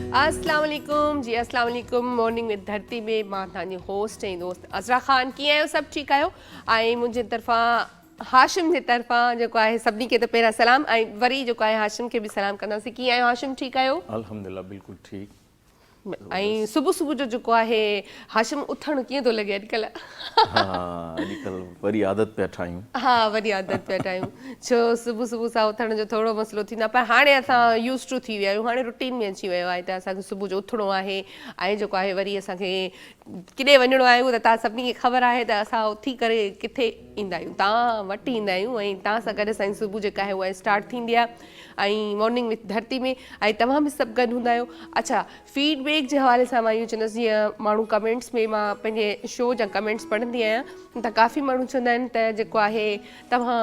अस्सलाम वालेकुम जी, अस्सलाम वालेकुम। मॉर्निंग विद धरती में मां तव्हांजी होस्ट ऐं दोस्त अज़रा ख़ान। कीअं आहियो? सभु ठीकु आहियो? ऐं मुंहिंजे तरफ़ां हाशिम जे तरफ़ां जेको आहे सभिनी खे त पहिरियां सलाम, ऐं वरी जेको आहे हाशिम खे बि सलाम कंदासीं। कीअं आहियो हाशिम? ठीकु आहियो? अल्हम्दुलिल्लाह बिल्कुलु ठीकु। ऐं सुबुह सुबुह जो जेको आहे हाशिम उथणु कीअं थो लॻे अॼुकल्ह? हा, अॼुकल्ह वरी आदत पिया ठाहियूं। हा, वरी आदत पिया ठाहियूं। छो सुबुह सुबुह सां उथण जो थोरो मसइलो थींदो आहे, पर हाणे असां यूज़ टू थी विया आहियूं, हाणे रुटीन में अची वियो आहे त असांखे सुबुह जो उथिणो आहे। ऐं जेको आहे वरी असांखे किथे वञिणो आहे उहो त तव्हां सभिनी खे ख़बर आहे त असां उथी करे किथे ईंदा आहियूं, तव्हां वटि ईंदा आहियूं ऐं तव्हां सां गॾु असांजी सुबुह जेका आहे उहा स्टार्ट थींदी आहे। ऐं मॉर्निंग विथ धरती में ऐं तव्हां बि सभु गॾु हूंदा आहियो। अच्छा, फीडबैक जे हवाले सां मां इहो चवंदसि, जीअं माण्हू कमेंट्स में, मां पंहिंजे शो जा कमेंट्स पढ़ंदी आहियां त काफ़ी माण्हू चवंदा आहिनि त जेको आहे तव्हां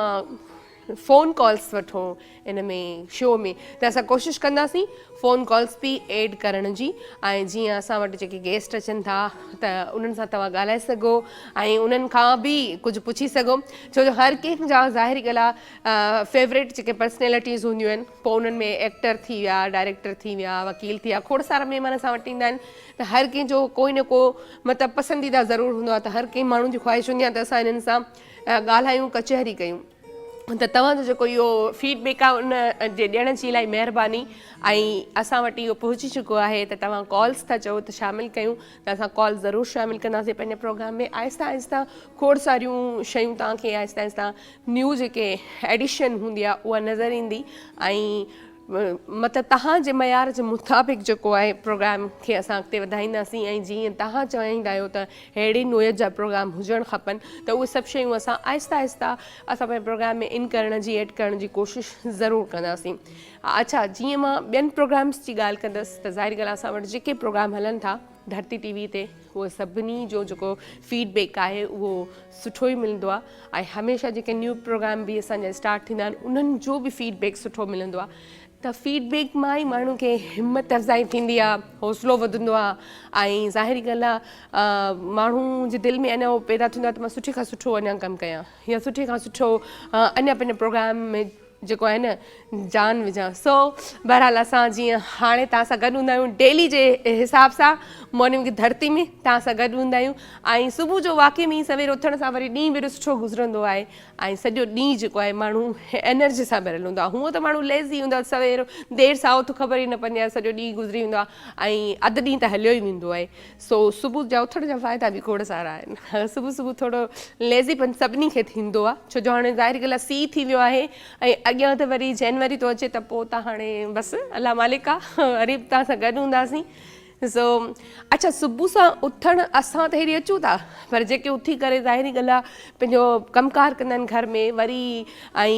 फ़ोन कॉल्स वठो इन में शो में, त असां कोशिशि कंदासीं फ़ोन कॉल्स बि ऐड करण जी। ऐं जीअं असां वटि जेके गेस्ट अचनि था त उन्हनि सां तव्हां ॻाल्हाए सघो ऐं उन्हनि खां बि कुझु पुछी सघो, छो जो हर कंहिंजा ज़ाहिरी ॻाल्हि आहे फेवरेट जेके पर्सनैलिटीज़ हूंदियूं आहिनि, पोइ उन्हनि में एक्टर थी विया, डायरेक्टर थी विया, वकील थी विया, खोड़ सारा महिमान असां वटि ईंदा आहिनि। त हर कंहिंजो कोई न को मतिलबु पसंदीदा ज़रूरु हूंदो आहे, त हर कंहिं माण्हू जी ख़्वाहिश हूंदी आहे त असां इन्हनि सां ॻाल्हायूं, कचहरी कयूं। त तव्हांजो जेको इहो फीडबैक आहे उन जे ॾियण जी इलाही महिरबानी। ऐं असां वटि इहो पहुची चुको आहे त तव्हां कॉल्स था चओ त शामिलु कयूं, त असां कॉल ज़रूरु शामिलु कंदासीं पंहिंजे प्रोग्राम में। आहिस्ता आहिस्ता खोड़ सारियूं शयूं तव्हांखे आहिस्ता आहिस्ता न्यू जेके एडिशन हूंदी आहे उहा नज़र ईंदी, ऐं मतिलबु तव्हांजे मयार जे मुताबिक़ जेको आहे प्रोग्राम खे असां अॻिते वधाईंदासीं। ऐं जीअं तव्हां चाहींदा आहियो त अहिड़ी नोयत जा प्रोग्राम हुजणु खपनि, त उहे सभु शयूं असां आहिस्ता आहिस्ता असां पंहिंजे प्रोग्राम में इन करण जी, ऐड करण जी कोशिशि ज़रूरु कंदासीं। अच्छा, जीअं मां ॿियनि प्रोग्राम्स जी ॻाल्हि कंदसि त ज़ाहिरी ॻाल्हि आहे असां वटि जेके प्रोग्राम हलनि था धरती टीवी ते, उहे सभिनी जो जेको फीडबैक आहे उहो सुठो ई मिलंदो आहे। ऐं हमेशह जेके न्यू प्रोग्राम बि असांजा स्टार्ट थींदा आहिनि उन्हनि जो बि फीडबैक सुठो मिलंदो आहे। त फीडबैक मां ई माण्हू खे हिमत अफ़ज़ाई थींदी आहे, हौसलो वधंदो आहे। ऐं ज़ाहिरी ॻाल्हि आहे माण्हू जे दिलि में अञा उहो पैदा थींदो आहे त मां सुठे खां सुठो अञा कमु कयां, या सुठे खां सुठो अञा पंहिंजे प्रोग्राम में जेको आहे न जान विझां। सो बहरहाल असां जीअं हाणे तव्हां सां गॾु हूंदा आहियूं डेली जे हिसाब सां, मॉर्निंग की धरती में तव्हां सां गॾु हूंदा आहियूं। ऐं सुबुह जो वाक़ई में सवेर उथण सां वरी ॾींहुं बि एॾो सुठो गुज़रंदो आहे, ऐं सॼो ॾींहुं जेको आहे माण्हू एनर्जी सां भरियलु हूंदो आहे। हूअं त माण्हू लेज़ी हूंदो आहे, सवेर देरि सां उथ ख़बर ई न पवंदी आहे, सॼो ॾींहुं गुज़री वेंदो आहे ऐं अधु ॾींहुं त हलियो ई वेंदो आहे। सो सुबुह जा उथण जा फ़ाइदा बि खोड़ सारा आहिनि। सुबुह सुबुह थोरो लेज़ीपन सभिनी खे थींदो आहे, छो जो हाणे ज़ाहिरी ॻाल्हि आहे सीउ थी वियो आहे ऐं अॻियां त वरी जनवरी थो अचे, त पोइ त हाणे बसि अल्लाह मालिक आहे, वरी बि तव्हां सां गॾु हूंदासीं। सो अच्छा, सुबुह सां उथणु असां त हेॾे अचूं था, पर जेके उथी करे ज़ाहिरी ॻाल्हि आहे पंहिंजो कमकार कंदा आहिनि घर में, वरी ऐं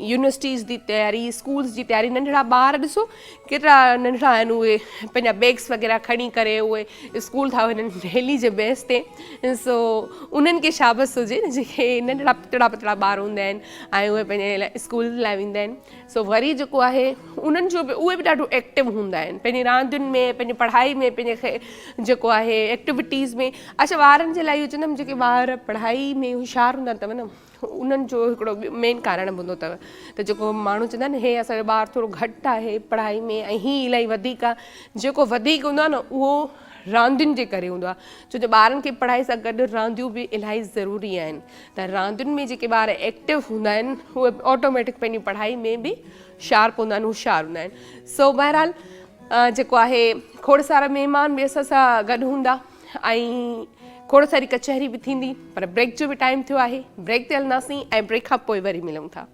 यूनिवर्सिटीज़ जी तयारी, स्कूल्स जी तयारी, नंढड़ा ॿार ॾिसो केतिरा नंढड़ा आहिनि, उहे पंहिंजा बैग्स वग़ैरह खणी करे उहे स्कूल था वञनि डेली जे बेस ते। सो उन्हनि खे शाबस हुजे जेके नंढड़ा पतड़ा पतड़ा ॿार हूंदा आहिनि ऐं उहे पंहिंजे स्कूल लाइ वेंदा आहिनि। सो वरी जेको आहे उन्हनि जो बि उहे बि ॾाढो एक्टिव हूंदा आहिनि पंहिंजी रांदियुनि में, पंहिंजी पढ़ाई में, पंहिंजे जेको आहे एक्टिविटीज़ में। अच्छा, ॿारनि जे लाइ इहो चवंदमि जेके ॿार पढ़ाई में होशियारु हूंदा अथव न, उन्हनि जो हिकिड़ो मेन कारण हूंदो अथव त जेको माण्हू चवंदा आहिनि हे असांजो ॿारु थोरो घटि आहे पढ़ाई में ऐं हीअ इलाही वधीक आहे, जेको वधीक हूंदो आहे न उहो रांदियुनि जे करे हूंदो आहे, छो जो ॿारनि खे पढ़ाई सां गॾु रांदियूं बि इलाही ज़रूरी आहिनि। त रांदियुनि में जेके ॿार एक्टिव हूंदा आहिनि उहे ऑटोमेटिक पंहिंजी पढ़ाई में बि शार्प हूंदा आहिनि, होशियारु हूंदा आहिनि। सो बहरहाल जेको आहे खोड़ सारा महिमान बि असां सां गॾु हूंदा ऐं खोड़ सारी कचहरी बि थींदी, पर ब्रेक जो बि टाइम थियो आहे, ब्रेक ते हलंदासीं ऐं ब्रेक खां पोइ वरी मिलूं था।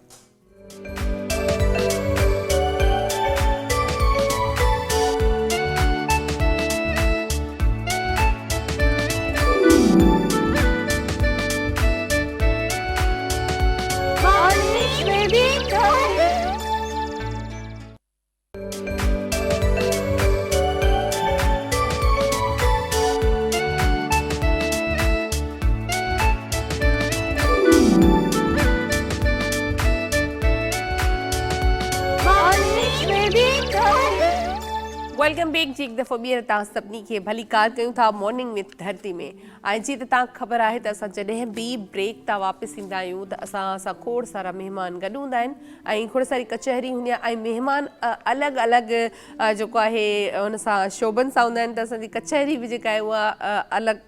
वेलकम बैक जी। एक दफ़ो ॿीहर तव्हां सभिनी खे भली कार कयूं था मॉर्निंग विथ धरती में। ऐं जीअं त तव्हांखे ख़बर आहे त असां जॾहिं बि ब्रेक तां वापसि ईंदा आहियूं त असां खोड़ सारा महिमान गॾु हूंदा आहिनि ऐं खोड़ सारी कचहरी हूंदी आहे ऐं महिमान अलॻि अलॻि जेको आहे हुन सां शोभनि सां हूंदा आहिनि त असांजी कचहरी बि जेका आहे उहा अलॻि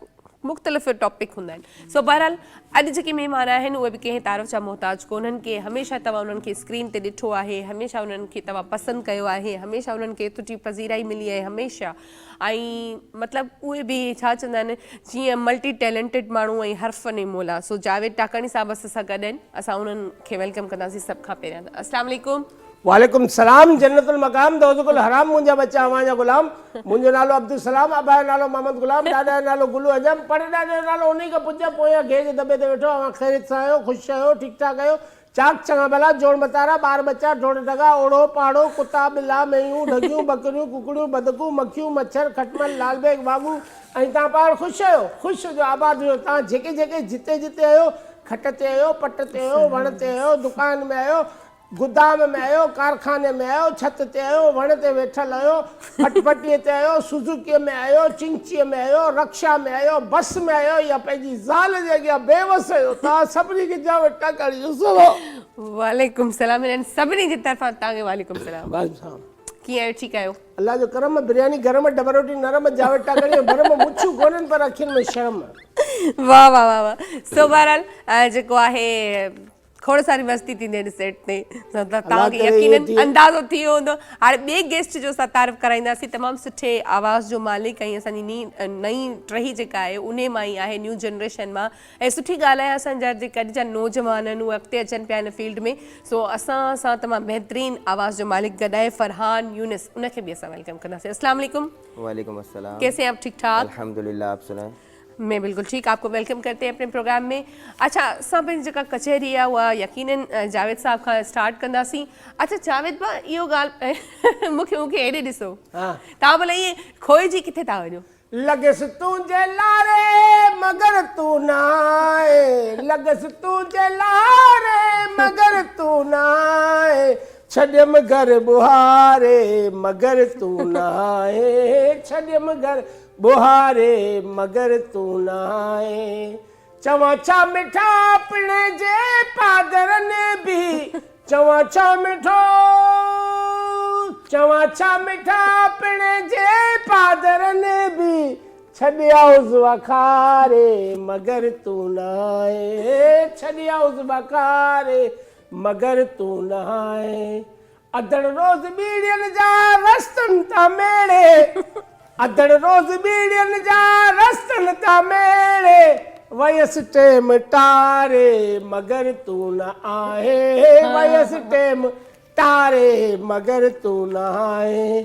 मुख़्तलिफ़ टॉपिक हूंदा आहिनि। सो बहरहाल अॼु जेके महिमान आहिनि उहे बि कंहिं तारीफ़ जा मोहताज कोन्हनि के हमेशह तव्हां उन्हनि खे स्क्रीन ते ॾिठो आहे, हमेशह उन्हनि खे तव्हां पसंदि कयो आहे, हमेशह उन्हनि खे तुंहिंजी पज़ीराई मिली आहे हमेशह। ऐं मतिलबु उहे बि छा चवंदा आहिनि जीअं मल्टी टैलेंटेड माण्हू ऐं हर्फ़ नेमोला। सो जावेद टाकाणी साहब असां गॾु आहिनि, असां उन्हनि खे वेलकम कंदासीं सभ खां पहिरियां। अस्सलाम वालेकुम। वालेकुम सलाम। जन्नतुल मकाम दोज़ुल हराम मुंहिंजा बच्चा अवांजा गुलाम। मुंहिंजो नालो अब्दुल सलाम, अबा जो नालो मोहम्मद गुलाम, ॾाॾा जो नालो गुलू अजम, परॾा जो नालो उन्हीं खां पुॼा पोयां घे जे दॿे ते वेठो। अवां ख़ैरियत सां आहियो, ख़ुशि आहियो, ठीकु ठाक आहियो, चाक चङा भला, जोड़ मतारा, ॿार बच्चा, ढोड़ ढगा, ओढ़ो पहाड़ो, कुता ॿिला मेंहूं ढगियूं बकरियूं कुकड़ियूं बदकूं मक्खियूं मच्छर खटमल लालबेग वागू। ऐं तव्हां पाण ख़ुशि आहियो, ख़ुशि हुजो, आबाद हुजो। तव्हां जेके जेके जिते जिते आहियो, खट ते आहियो, पट ते आहियो, वण ते आहियो, दुकान में आहियो, गुदाम में आहियो, कारखाने में आहियो, छत ते आहियो, वण ते वेठल आहियो, फटफटीअ ते आहियो, सुजुकीअ में आहियो, चिंचीअ में आहियो, रक्षा में आहियो, बस में आहियो या पंहिंजी ज़ाल जे अॻियां बेवस आहियो, तव्हां सभिनी खे जावेद टाकाणी जो वालेकुम सलाम। इन्हनि सभिनी जी तरफ़ां तव्हांखे वालेकुम सलाम। कीअं आहियो? ठीकु आहियो? अल्लाह जो करम। बिरयानी गरम, डबर रोटी नरम, जावेद टाकाणी भर में मुछूं कोन्हनि पर अखियुनि में शर्म। वाह वाह वाह वाह। सो बहरहाल जेको आहे खोड़ सारी मस्ती थींदी आहिनि सेट ते, तव्हांखे यकीनन अंदाज़ो थी वियो हूंदो। हाणे ॿिए गेस्ट जो असां तारीफ़ कराईंदासीं, तमामु सुठे आवाज़ जो मालिक ऐं असांजी नई टही जेका आहे उन मां ई आहे, न्यू जनरेशन मां। ऐं सुठी ॻाल्हि आहे असांजा जेके अॼु जा नौजवान आहिनि उहे अॻिते अचनि पिया हिन फील्ड में। सो असां सां तमामु बहितरीनु आवाज़ जो मालिक गॾु आहे फरहान यूनिस, उनखे बि असां वेलकम कंदासीं। अस्सलाम वालेकुम। वालेकुम अस्सलाम। कैसे हैं आप? ठीक ठाक? अल्हम्दुलिल्लाह, आप सुनाएं? मैं बिल्कुल ठीक। आपको वेलकम करते हैं अपने प्रोग्राम में। अच्छा, असां पंहिंजी जेका कचहरी आहे उहा यकीनन जावेद साहब खां स्टार्ट कंदासीं। अच्छा जावेद भाउ, इहो ॻाल्हि मूंखे हेॾे ॾिसो, तव्हां भला ईअं खोइजी किथे था वञो? लगसि तुंहिंजे लारे मगर तू न आहे, लगसि तुंहिंजे लारे मगर तू न आहे, छॾियमि घर बुहारे मगर तू न आहे, छॾियमि घर बुहारे मगर तू न आहे। चवां छा मिठा पिणे जे पादरनि बि, चवां छा मिठो, चवां छा मिठा पिणे जे पादरनि बि, छॾिया उस वखारे मगर तू न आहे, छॾिया उस वखारे मगर तू न आहे। अधड़ रोज़ बीड़ियुनि जा रस्तनि था मेड़े, अधड़ रोज़ बीड़ियुनि जा रस्तनि था मेड़े, वयसि टेम टारे मगर तू न आहे, वयसि टेम टारे मगर तू न आहे।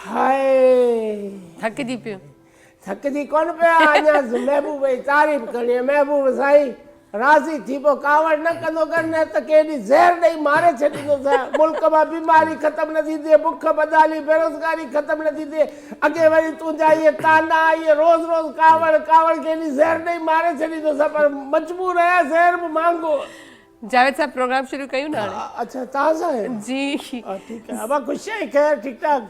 हाय थकिजी पियो? थकिजी कोन पिया, अञा महबूब जी तारीफ़ करणी आहे। महबूब साईं राज़ी थी पोइ कावड़ न कंदो कर, न त केॾी ज़हर ॾेई मारे छॾींदो। मुल्क मां बीमारी ख़तमु न थी थिए, बुख बदाली बेरोज़गारी ख़तमु न थी थिए, अॻे वरी तुंहिंजा इहे ताना, इहे रोज़ रोज़ कावड़ कावड़ केॾी ज़हर ॾेई मारे छॾींदो। पर मजबूर आहियां, ज़हर बि महांगो। जावेद साहब प्रोग्राम शुरू कयूं ना? अच्छा तव्हां सां जी ठीकु आहे, अब ख़ुशि आहे, ख़ैर ठीकु ठाक।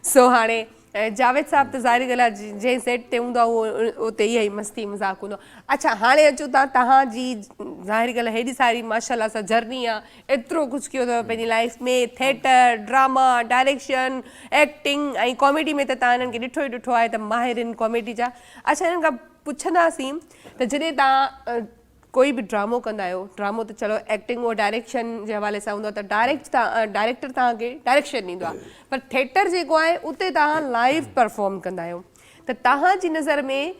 सो हाणे जावेद साहब त ज़ाहिर ॻाल्हि आहे जंहिं सेट ते हूंदो आहे उहो उते इहा ई मस्ती मज़ाक हूंदो। अच्छा हाणे अचूं था, तव्हांजी ज़ाहिर ॻाल्हि आहे हेॾी सारी माशाल्लाह सां जर्नी आहे, एतिरो कुझु कयो अथव पंहिंजी लाइफ में, थिएटर, ड्रामा, डायरेक्शन, एक्टिंग ऐं कॉमेडी में त तव्हां हिननि खे ॾिठो ई ॾिठो आहे त माहिर आहिनि कॉमेडी जा। अच्छा हिननि खां पुछंदासीं त जॾहिं तव्हां कोई बि ड्रामो कंदा आहियो, ड्रामो त चलो एक्टिंग और डायरेक्शन जे हवाले सां हूंदो आहे त डायरेक्टर तव्हांखे डायरेक्शन ॾींदो आहे, पर थिएटर जेको आहे उते तव्हां लाइव परफॉर्म कंदा आहियो। त तव्हांजी नज़र में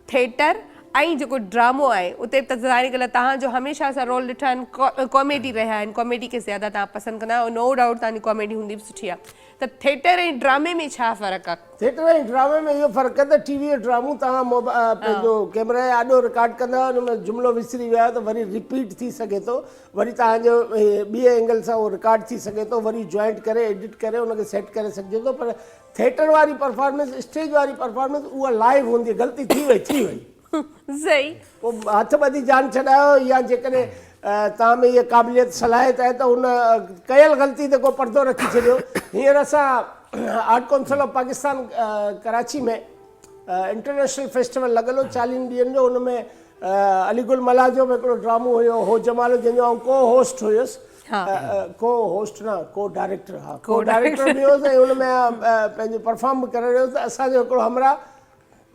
थिएटर ऐं जेको ड्रामो आहे उते त ज़ाहिर ॻाल्हि आहे तव्हांजो हमेशह सां रोल ॾिठा आहिनि, कॉमेडी रहिया आहिनि, कॉमेडी खे ज़्यादा तव्हां पसंदि कंदा आहियो, नो डाउट तव्हांजी कॉमेडी हूंदी बि सुठी आहे। त थिएटर ऐं ड्रामे में छा फ़र्क़ु आहे? थिएटर ऐं ड्रामे में इहो फ़र्क़ु आहे त टीवी जो ड्रामो तव्हां पंहिंजो कैमरा जे आॾो रिकॉर्ड कंदा आहियो, हुन में जुमिलो विसरी विया आहियो त वरी रिपीट थी सघे थो, वरी तव्हांजो ॿिए एंगल सां उहो रिकॉर्ड थी सघे थो, वरी जॉइंट करे एडिट करे हुनखे सेट करे सघिजे थो। पर थिएटर वारी परफॉर्मेंस, स्टेज वारी परफॉर्मेंस उहा लाइव हूंदी आहे। ग़लती थी वई सही, पोइ हथ ॿधी जान छॾायो, या जेकॾहिं तव्हां में इहा क़ाबिलियत सलाहियत आहे त हुन कयल ग़लती ते को पर्दो रखी छॾियो। हींअर असां art council of Pakistan Karachi में इंटरनेशनल फेस्टिवल लॻल हो 40 ॾींहंनि जो। हुन में अलीगुल मला जो बि हिकिड़ो ड्रामो हुयो हो जमालो, जंहिंजो आउं को होस्ट हुयुसि। को होस्ट न को डायरेक्टर, हा को डायरेक्टर बि हुयुसि ऐं हुन में पंहिंजो परफॉर्म बि करे रहियो। त असांजो हिकिड़ो हमरा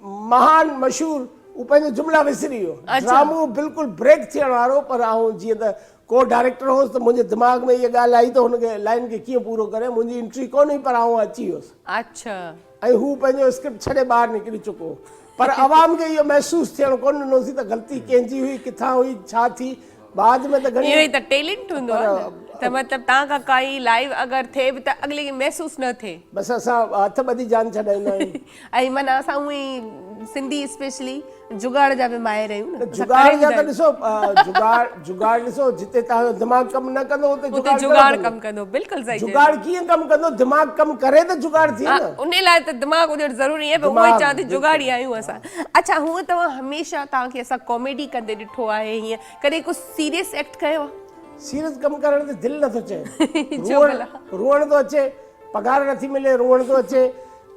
महान मशहूरु उहो पंहिंजो जुमिला विसरी वियो। ड्रामो बिल्कुलु ब्रेक थियण वारो, पर आउं जीअं त को डायरेक्टर हुउसि त मुंहिंजे दिमाग़ में इहा ॻाल्हि आई त हुनखे लाइन खे कीअं पूरो करे। मुंहिंजी एंट्री कोन हुई, पर आउं अची वियुसि। अच्छा। ऐं हू पंहिंजो स्क्रिप्ट छॾे ॿाहिरि निकिरी चुको। पर आवाम खे इहो महसूसु थियणु कोन ॾिनोसीं त ग़लती कंहिंजी हुई, किथां हुई, छा थी। बाद में त घणी इहो ई त टैलेंट हूंदो आहे न, त मतिलबु तव्हां खां काई लाइव अगरि थिए बि त अॻिले खे महसूसु न थिए। बसि असां हथ ॿधी जान छॾाईंदा आहियूं। ऐं माना असां उहे ई सिंधी स्पेशली जुगाड़ जा बि माहिर आहियूं न। जुगाड़ जा त ॾिसो, जुगाड़ ॾिसो, जिते तव्हांजो दिमाग़ कमु न कंदो हुते जुगाड़ कमु कंदो। बिल्कुलु सही। जुगाड़ कीअं कमु कंदो? दिमाग़ कमु करे त जुगाड़ थिए न। उन लाइ त दिमाग़ हुजणु ज़रूरी आहे, पर उहो ई चवां थी जुगाड़ी आहियूं असां। अच्छा, हूअं तव्हां हमेशह तव्हांखे असां कॉमेडी कंदे ॾिठो आहे, हीअं कॾहिं कुझु सीरियस एक्ट कयो आहे? सीरियस कमु करण ते दिलि नथो चए, रोअण थो अचे, पघार नथी मिले, रोअण थो अचे।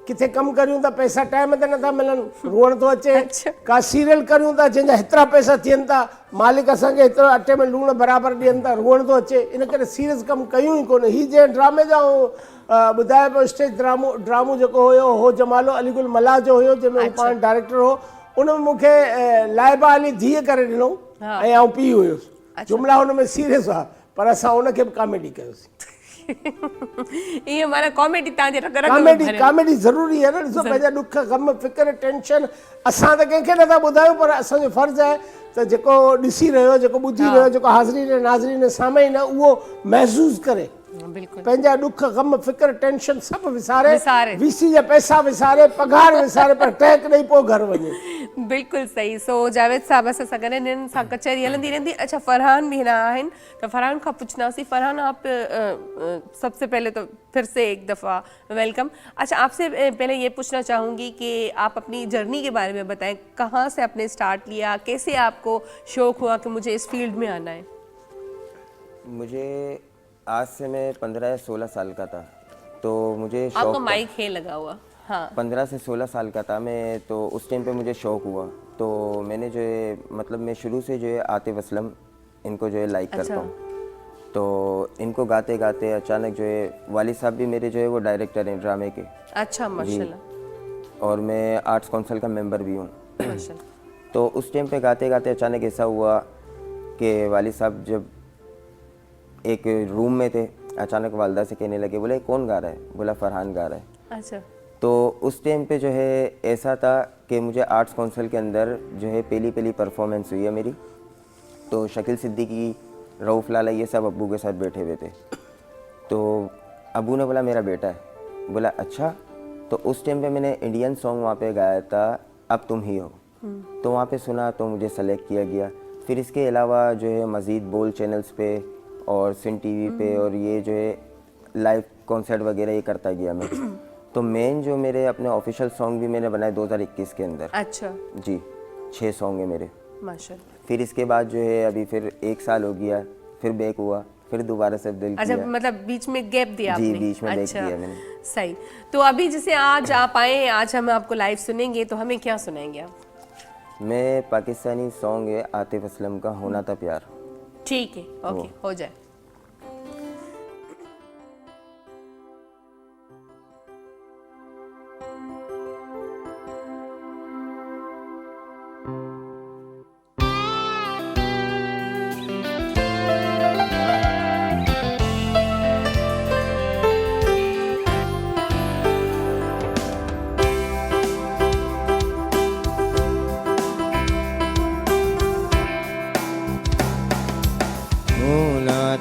किथे कमु करियूं था पैसा टाइम ते नथा मिलनि, रोअण थो अचे। का सीरियल करियूं था जंहिंजा हेतिरा पैसा थियनि था, मालिक असांखे हेतिरो अटे में लूणु बराबरि ॾियनि था, रोअण थो अचे। इन करे सीरियस कमु कयूं ई कोन्हे। हीअ जंहिं ड्रामे जा ॿुधाए पियो स्टेज ड्रामो जेको हुयो हो जमालो अलीगुल मला जो हुयो, जंहिंमें पाण डायरेक्टर हो। उन में मूंखे लाइबा अली धीअ करे ॾिनो ऐं आउं पीउ हुयुसि। जुमिला हुन में सीरियस हुआ, पर असां उनखे बि कॉमेडी कयोसीं। इहे माना कॉमेडी तव्हांजे कॉमेडी ज़रूरी आहे न। ॾिसो, पंहिंजा ॾुख ग़म फ़िक्र टेंशन असां त कंहिंखे नथा ॿुधायूं, पर असांजो फ़र्ज़ु आहे त जेको ॾिसी रहियो, जेको ॿुधी रहियो, जेको हाज़रीन नाज़रीन साम्हूं न, उहो महसूसु करे। पंहिंजा ॾुख ग़म फ़िक्र टेंशन सभु विसारे, वीसी जा पैसा विसारे, पघार विसारे, पर टैक ॾेई पोइ घर वञे। बिल्कुलु सही। सो जावेद साहब असां सां गॾु हिननि सां कचहरी हलंदी रहंदी। अच्छा, फरहान भी हिन आहिनि, त फरहान खां पुछंदासीं। फरहान, आप सबसे पहले तो फिर से एक दफ़ा वेलकम। अच्छा, आपसे पहले ये पूछना चाहूँगी कि आप अपनी जर्नी के बारे में बताएं, कहाँ से आपने स्टार्ट लिया, कैसे आपको शौक़ हुआ कि मुझे इस फील्ड में आना है? मुझे आज से मैं 15 या 16 साल का था, तो मुझे शौक आपका माइक है लगा हुआ। हाँ। 15 से 16 साल का था मैं, तो उस टाइम पे मुझे शौक हुआ। तो मैंने जो है, मतलब मैं शुरू से जो है आतिफ असलम इनको जो है लाइक करता हूँ। तो इनको गाते गाते अचानक जो है, वाली साहब भी मेरे जो है वो डायरेक्टर हैं ड्रामे के। अच्छा, माशाल्लाह। और मैं आर्ट्स काउंसिल का मेंबर भी हूँ। तो उस टाइम पे गाते गाते अचानक ऐसा हुआ कि वाली साहब जब एक रूम में थे, अचानक वालदा से कहने लगे, बोले कौन गा रहा है? बोला फरहान गा रहा है। अच्छा। तो उस टाइम पे जो है ऐसा था कि मुझे आर्ट्स काउंसिल के अंदर जो है पहली परफॉर्मेंस हुई है मेरी। तो शकील सिद्दीकी, रऊफ लाला, ये सब अब्बू के साथ बैठे हुए थे। तो अब्बू ने बोला मेरा बेटा है। बोला अच्छा। तो उस टाइम पे मैंने इंडियन सॉन्ग वहाँ पे गाया था, अब तुम ही हो। तो वहाँ पे सुना तो मुझे सेलेक्ट किया गया। फिर इसके अलावा जो है मज़ीद बोल चैनल्स पे और सिन टीवी पे और ये जो है लाइव कॉन्सर्ट वगैरह ये करता गया मैं। तो मेन जो मेरे अपने ऑफिशियल सॉन्ग भी मैंने बनाए 2021 के अंदर। अच्छा जी, 6 सॉन्ग है मेरे माशाल्लाह। फिर इसके बाद जो है अभी फिर 1 साल हो गया, फिर बैक हुआ, फिर दोबारा से दिल अच्छा किया। मतलब बीच में गैप दिया जी, आपने? बीच में अच्छा, गैप दिया मैंने। सही। तो अभी जैसे आज आप आए हैं, आज हम आपको लाइव सुनेंगे, तो हमें क्या सुनाएंगे आप? मैं पाकिस्तानी सॉन्ग है आतिफ असलम का होना था प्यार। ठीक है, ओके, हो जाए। होना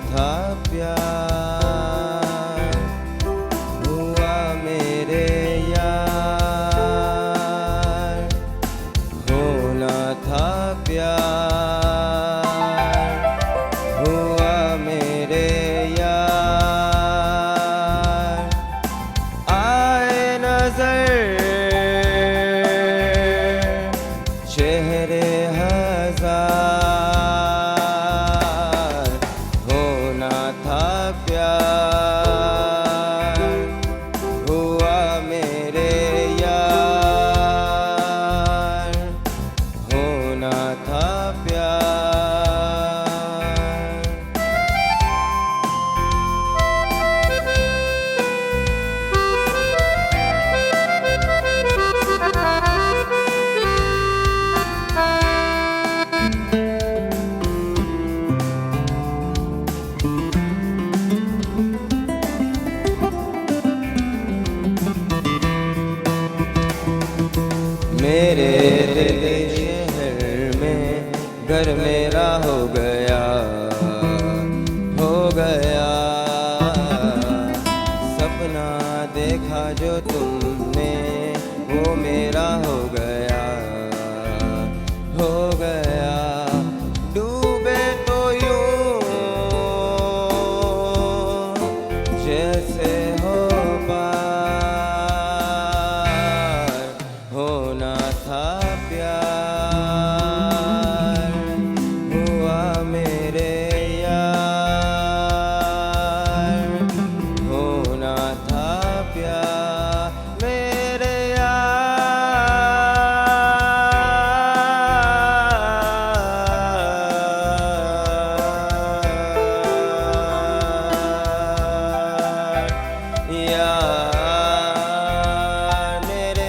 मेरे दिल शहर में घर मेरा हो गया, हो गया। सपना देखा जो तुमने वो मेरा हो गया, हो गया। डूबे तो यूं जैसे हो पार, होना था प्यार, हुआ मेरे यार, होना था प्यार मेरे यार मेरे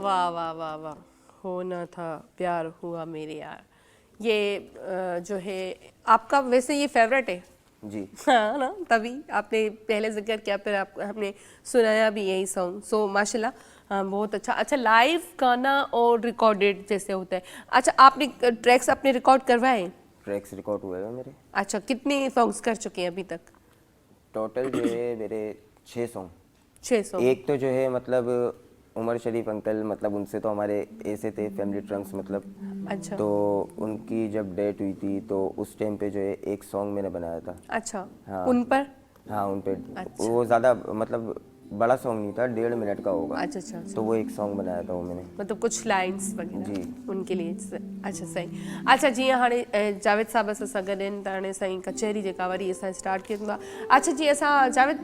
वाह वाह वाह वाह, होना था प्यार हुआ मेरे यार। ये जो है आपका वैसे ये फेवरेट है जी। हाँ ना, तभी आपने पहले जिक्र किया, फिर आप हमने सुनाया भी यही सॉन्ग। सो माशाल्लाह, हाँ, बहुत अच्छा। अच्छा, लाइव गाना और रिकॉर्डेड जैसे होता है। अच्छा, आपने ट्रैक्स अपने रिकॉर्ड करवाए? ट्रैक्स रिकॉर्ड हुए हैं मेरे। अच्छा, कितने सॉन्ग्स कर चुके हैं अभी तक? टोटल जो है मेरे 6 सॉन्ग। 6 सॉन्ग। एक तो जो है मतलब उमर शरीफ अंकल, मतलब उनसे तो हमारे ऐसे थे फैमिली ट्रंक्स मतलब। अच्छा। तो उनकी जब डेथ हुई थी तो उस टाइम पे जो है एक सॉन्ग मैंने बनाया था। अच्छा, हाँ। उन पर? हाँ, उन पे। अच्छा। वो ज़्यादा मतलब बड़ा सॉन्ग नहीं था, 1.5 मिनट का होगा। अच्छा अच्छा अच्छा। तो वो एक सॉन्ग बनाया था वो मैंने। मतलब कुछ लाइन्स वगैरह जी। उनके लिए। अच्छा, सही। अच्छा, जीअं हाणे जावेद साहब असां सां गॾु आहिनि, त हाणे साईं कचहरी जेका वरी असां स्टार्ट कयूं था। अच्छा, जीअं असां जावेद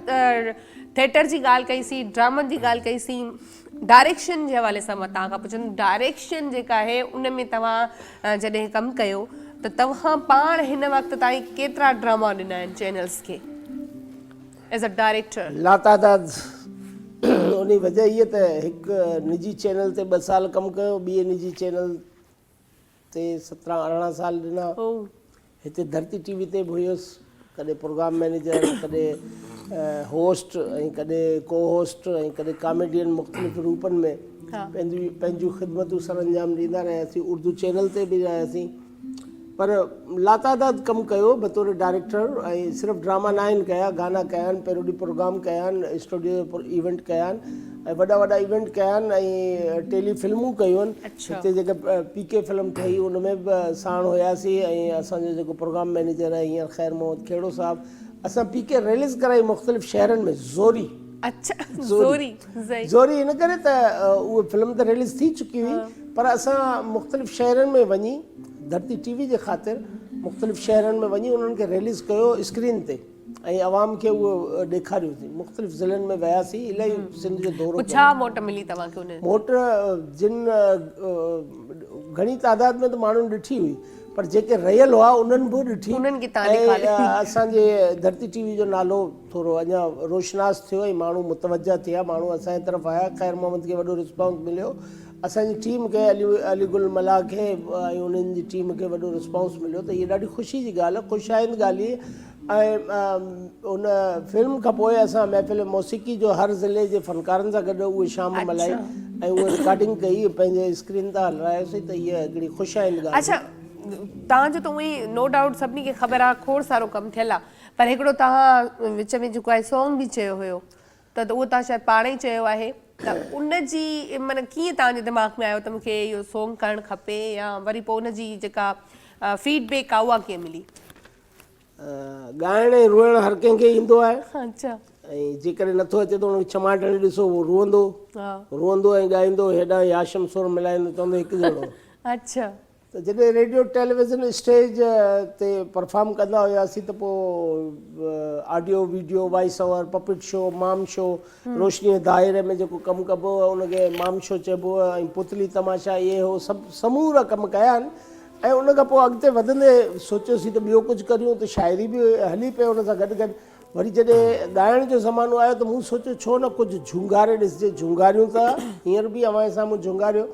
थिएटर जी ॻाल्हि कईसीं, ड्रामनि जी ॻाल्हि कईसीं, डायरेक्शन जे हवाले सां मां तव्हां खां पुछंदमि, डायरेक्शन जेका आहे उन में तव्हां जॾहिं कमु कयो त तव्हां पाण हिन वक़्तु ताईं केतिरा ड्रामा ॾिना आहिनि चैनल्स खे एज़ अ डायरेक्टर? लातादाद। उन वजह इहा त हिकु निजी चैनल ते 2 साल कमु कयो, ॿिए निजी चैनल ते 17-18 साल ॾिना। हिते धरती टीवी ते बि हुयुसि, कॾहिं प्रोग्राम मैनेजर, कॾहिं होस्ट ऐं कॾहिं को होस्ट ऐं कॾहिं कॉमेडियन, मुख़्तलिफ़ रूपनि में पंहिंजूं ख़िदमतूं सर अंजाम ॾींदा रहियासीं। उर्दू चैनल ते बि रहियासीं, पर लातादाद कमु कयो बतौर डायरेक्टर। ऐं सिर्फ़ु ड्रामा न आहिनि कया, गाना कया आहिनि, पैरोडी प्रोग्राम कया आहिनि, स्टूडियो इवेंट कया आहिनि, ऐं वॾा वॾा इवेंट कया आहिनि, ऐं टेली फिल्मूं कयूं आहिनि। हिते जेके PK फिल्म ठही उन में बि साण हुयासीं। ऐं असांजो जेको प्रोग्राम मैनेजर आहे हींअर ख़ैर मोहम्मद खेड़ो साहब, असां PK रिलीज़ कराई मुख़्तलिफ़ शहरनि में। ज़ोरी अच्छा, ज़ोरी ज़ोरी इन करे त उहा फिल्म त रिलीज़ थी चुकी हुई, पर असां मुख़्तलिफ़ शहरनि में वञी धरती टीवी जे ख़ातिर मुख़्तलिफ़ शहरनि में वञी उन्हनि खे रिलीज़ कयो स्क्रीन ते, ऐं आवाम खे उहो ॾेखारियोसीं। मुख़्तलिफ़ ज़िलनि में वियासीं, इलाही सिंध जो दौरो। छा मोट मिली तव्हांखे उन? मोट जिन घणी तादाद में त माण्हुनि ॾिठी हुई, पर जेके रहियल हुआ उन्हनि बि ॾिठी। उन्हनि खे असांजे धरती टीवी जो नालो थोरो अञा रोशनास थियो ऐं माण्हू मुतवजा थिया, माण्हू असांजे तरफ़ आया। ख़ैर मोहम्मद खे वॾो रिस्पॉन्स मिलियो, असांजी टीम खे, अलीगुल मला खे ऐं उन्हनि जी टीम खे वॾो रिस्पॉन्स मिलियो। त इहा ॾाढी ख़ुशी जी ॻाल्हि आहे, ख़ुशाइंद ॻाल्हि हुई। ऐं उन फिल्म खां पोइ असां महफ़िल मौसीक़ी जो हर ज़िले जे फ़नकारनि सां गॾु उहे शाम मल्हाई ऐं उहा रिकॉर्डिंग कई, पंहिंजे स्क्रीन तां हलायोसीं। त इहा हिकिड़ी ख़ुशाइंद ॻाल्हि। अच्छा, तव्हांजो त उहो ई नो डाउट सभिनी खे ख़बर आहे, खोड़ सारो कमु थियल आहे, पर हिकिड़ो तव्हां विच में जेको आहे सॉन्ग बि चयो हुयो, त उहो तव्हां शायदि पाण ई चयो आहे, त उनजी माना कीअं तव्हांजे दिमाग़ में आयो त मूंखे इहो सॉन्ग करणु खपे, या वरी पोइ उनजी जेका फीडबैक आहे उहा कीअं मिली? ॻाइणु ऐं रोइणु हर कंहिंखे ईंदो आहे। अच्छा। ऐं जेकॾहिं नथो अचे त हुनखे चमाटणी ॾिसो, उहो रोअंदो ऐं ॻाईंदो, हेॾां याशम सुर मिलाईंदो, चवंदो हिकु ॼणो। अच्छा। त जॾहिं रेडियो टेलीविज़न स्टेज ते परफॉर्म कंदा हुआसीं त पोइ audio video voice over, puppet show, माम शो, रोशनीअ दायरे में जेको कमु कबो आहे उनखे माम शो चइबो आहे, ऐं पुतली तमाशा, इहे हो सभु समूरा कमु कया आहिनि। ऐं उन खां पोइ अॻिते वधंदे सोचियोसीं त ॿियो कुझु करियूं, त शाइरी बि हली पियो उन सां गॾु गॾु। वरी जॾहिं ॻाइण जो ज़मानो आयो त मूं सोचियो छो न कुझु झुंगारे ॾिसजे, झुंगारियूं त हींअर बि अव्हां जे साम्हूं झुंगारियो,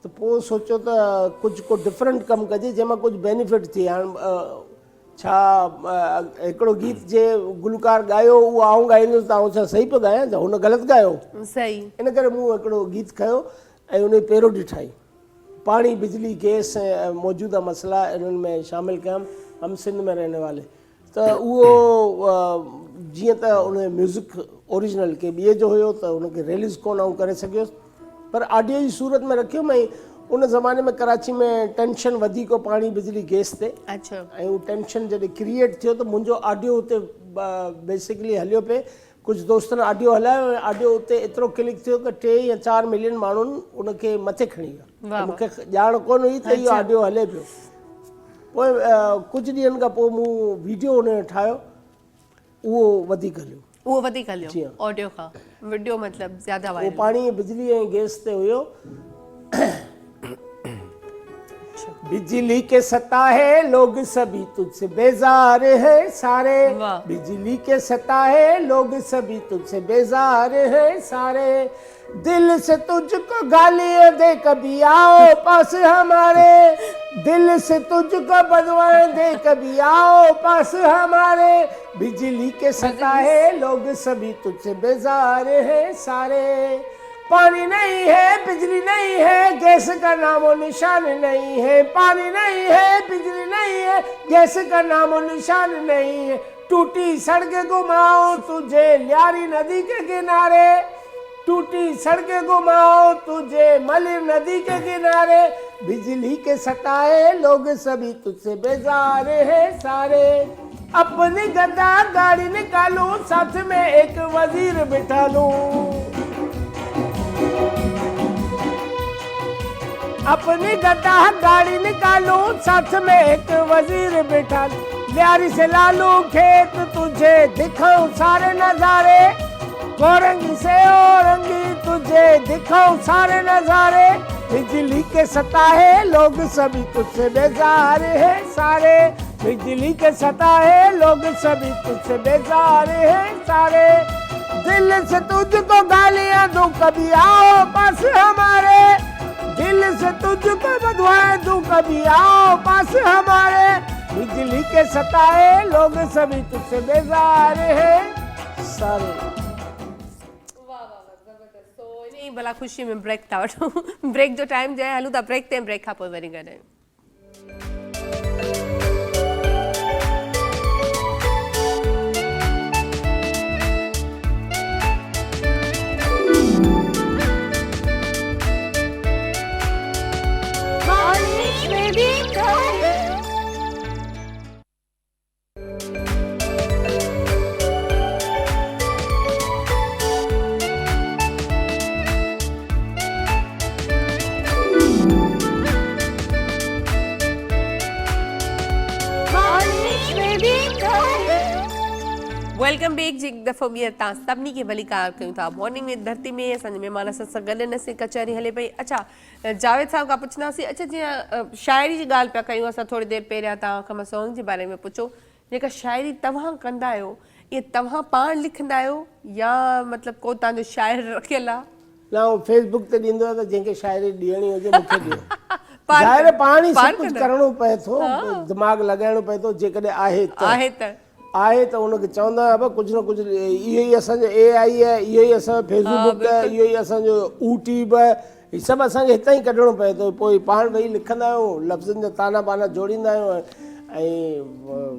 त पोइ सोचियो त कुझु को डिफरेंट कमु कजे जंहिंमां कुझु बेनिफिट थिए। हाणे छा हिकिड़ो गीत जे गुलकार ॻायो उहो आऊं ॻाईंदुसि त आऊं छा सही पियो ॻायां छा, हुन ग़लति ॻायो? सही। इन करे मूं हिकिड़ो गीत खयो ऐं उन जी पेरोडी ठाही। पाणी, बिजली, गैस ऐं मौजूदा मसला इन्हनि में शामिलु कयमि, हम सिंध में रहने वाले। त उहो जीअं त उन म्यूज़िक ओरिजिनल के ॿिए जो हुयो त उनखे रिलीज़ कोन आऊं करे सघियुसि, पर ऑडियो जी सूरत में रखियुमि। ऐं उन ज़माने में कराची में टेंशन वधीक हो पाणी, बिजली, गैस ते। अच्छा। ऐं उहो टेंशन जॾहिं क्रिएट थियो त मुंहिंजो ऑडियो उते बेसिकली हलियो पिए। कुझु दोस्तनि ऑडियो हलायो ऐं ऑडियो उते एतिरो क्लिक थियो त 3 या 4 मिलियन माण्हुनि उनखे मथे खणी विया। मूंखे ॼाण कोन हुई त इहो ऑडियो हले पियो। पोइ कुझु ॾींहंनि खां पोइ मूं वीडियो उन जो ठाहियो, उहो वधीक हलियो। उहो वधीक हलियो ऑडियो खां? वीडियो मतिलबु ज़्यादा वो वायरल? पानी, बिजली ऐं गैस ते हुयो। बिजली के सताए लोग सभी तुझसे बेजार है सारे, बिजली के सताए लोग सभी तुझसे बेजार है सारे, दिल से तुझको गालियां दे कभी आओ पास हमारे, दिल से तुझको बदवाएं दे कभी आओ पास हमारे, बिजली के सताए लोग सभी तुझसे बेजार है सारे, पानी नहीं है, बिजली नहीं है, गैस का नामो निशान नहीं है, पानी नहीं है, बिजली नहीं है, गैस का नामो निशान नहीं है, टूटी सड़कें घुमाओ तुझे ल्यारी नदी के किनारे, टूटी सड़कें घुमाओ तुझे मलिर नदी के किनारे, बिजली के सताए लोग सभी तुझसे बेजार है सारे, अपनी गद्दा गाड़ी निकालूं साथ में एक वजीर बिठा लूं, अपनी गद्दा गाड़ी निकालूं साथ में एक वजीर बिठा लूं, ल्यारी से लालू खेत तुझे दिखाऊं सारे नजारे, गोरंगी से औरंगी तुझे दिखाऊं सारे नजारे, बिजली के सताए लोग सभी तुझसे बेजार है सारे, बिजली के सताए लोग सभी तुझसे बेजार है सारे, दिल से तुझको गालियां दूं कभी आओ पास हमारे, दिल से तुझको बधवाएं दूं कभी आओ पास हमारे, बिजली के सताए लोग सभी तुझसे बेजार है सारे। भला ख़ुशी में ब्रेक था वठूं। ब्रेक जो टाइम जो आहे हलूं था ब्रेक ते, ब्रेक खां पोइ वरी ॻाल्हायूं। वेलकम बैक जी। एक दफ़ो ॿीहर तव्हां सभिनी खे भली कार कयूं था मॉर्निंग में धरती में। असांजे महिमान सां गॾु न सी कचहरी हले पई। अच्छा जावेद साहब खां पुछंदासीं, अच्छा जीअं शाइरी जी ॻाल्हि पिया कयूं असां थोरी देरि पहिरियां तव्हां खां मां सॉन्ग जे बारे में पुछो, जेका शाइरी तव्हां कंदा आहियो इहे तव्हां पाण लिखंदा आहियो या मतिलबु को तव्हांजो शाइर रखियल आहे? न उहो फेसबुक ते ॾींदो आहे त जंहिंखे शाइरी ॾियणी हुजे मूंखे ॾियो। ज़ाहिर पाण ई सभु कुझु करिणो पए थो, दिमाग़ लॻाइणो पए थो। जेकॾहिं आहे त उनखे चवंदा आहियूं कुझु न कुझु इहो ई असांजो AI आहे, इहो ई असांजो फेसबुक आहे, इहो ई असांजो यूट्यूब आहे, हीअ सभु असांखे हितां ई कढणो पए थो। पोइ पाण वेही लिखंदा आहियूं, लफ़्ज़नि जा ताना बाना जोड़ींदा आहियूं ऐं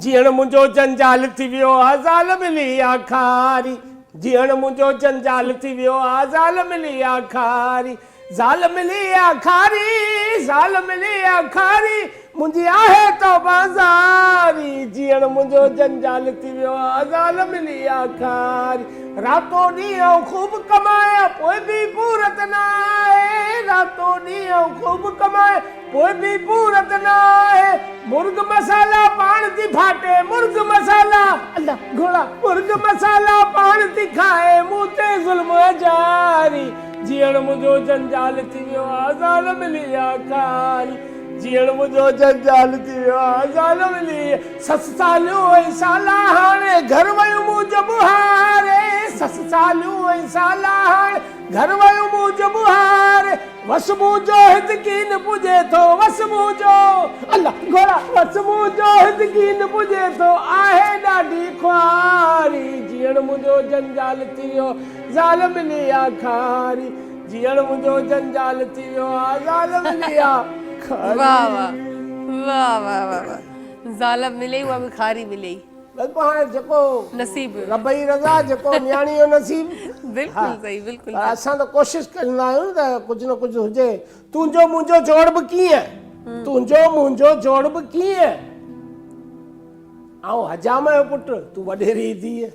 जीअण मुंहिंजो जंजाल थी वियो आहे ज़ाल मिली आखारी, जीअण मुंहिंजो जंजाल थी वियो आहे ज़ाल मिली आखारी, ज़ाल मिली आखारी, ज़ाल मिली आखारी, मुंहिंजी आहे तौबा ज़ारी, जीअण मुंहिंजो जंजाल थी वियो आहे ज़ाल मिली आखारी, रातों ॾींहुं ख़ूब कमाया पोइ बि पूरत न आहे, रातों ॾींहुं ख़ूब कमाए पोइ बि पूरत न आहे, मुर्ग मसाला पाण थी फाटे मुर्ग मसाला, अल्लाह घोड़ा मुर्ग मसाला पाण थी खाए मूं ते ज़ुल्म जारी, जीअण मुंहिंजो जंजाल थी वियो आहे ज़ाल मिली आखारी, जीअण मुंहिंजो जंजाल थी वियो आहे ज़ाल मिली 7 सालियूं ऐं साला हाणे घर वयूं मूं जबुहारे 7 सालियूं ऐं साला हाणे घर वयूं मूं जबुहारे वस मुंहिंजो हित कीन पुॼे थो वस मुंहिंजो अल्लाह घोड़ा वस मुंहिंजो हित कीन पुॼे थो आहे ॾाढी ख्वारी जीअण मुंहिंजो जंजाल थी वियो ज़ाल मिली आहे खारी जीअण मुंहिंजो जंजाल थी वियो आहे ज़ाल मिली आहे वाह वाह वाह वाह वाह वाह ज़ाल मिले उहा बि खारी मिले बिल्कुलु हाणे जेको नसीब रबई रज़ा जेको न्याणी जो नसीब बिल्कुलु सही बिल्कुलु पर असां त कोशिशि कंदा आहियूं त कुझु न कुझु हुजे तुंहिंजो मुंहिंजो जोड़ बि कीअं तुंहिंजो मुंहिंजो जोड़ बि कीअं ऐं हजाम जो पुटु तूं वॾेरी धीअ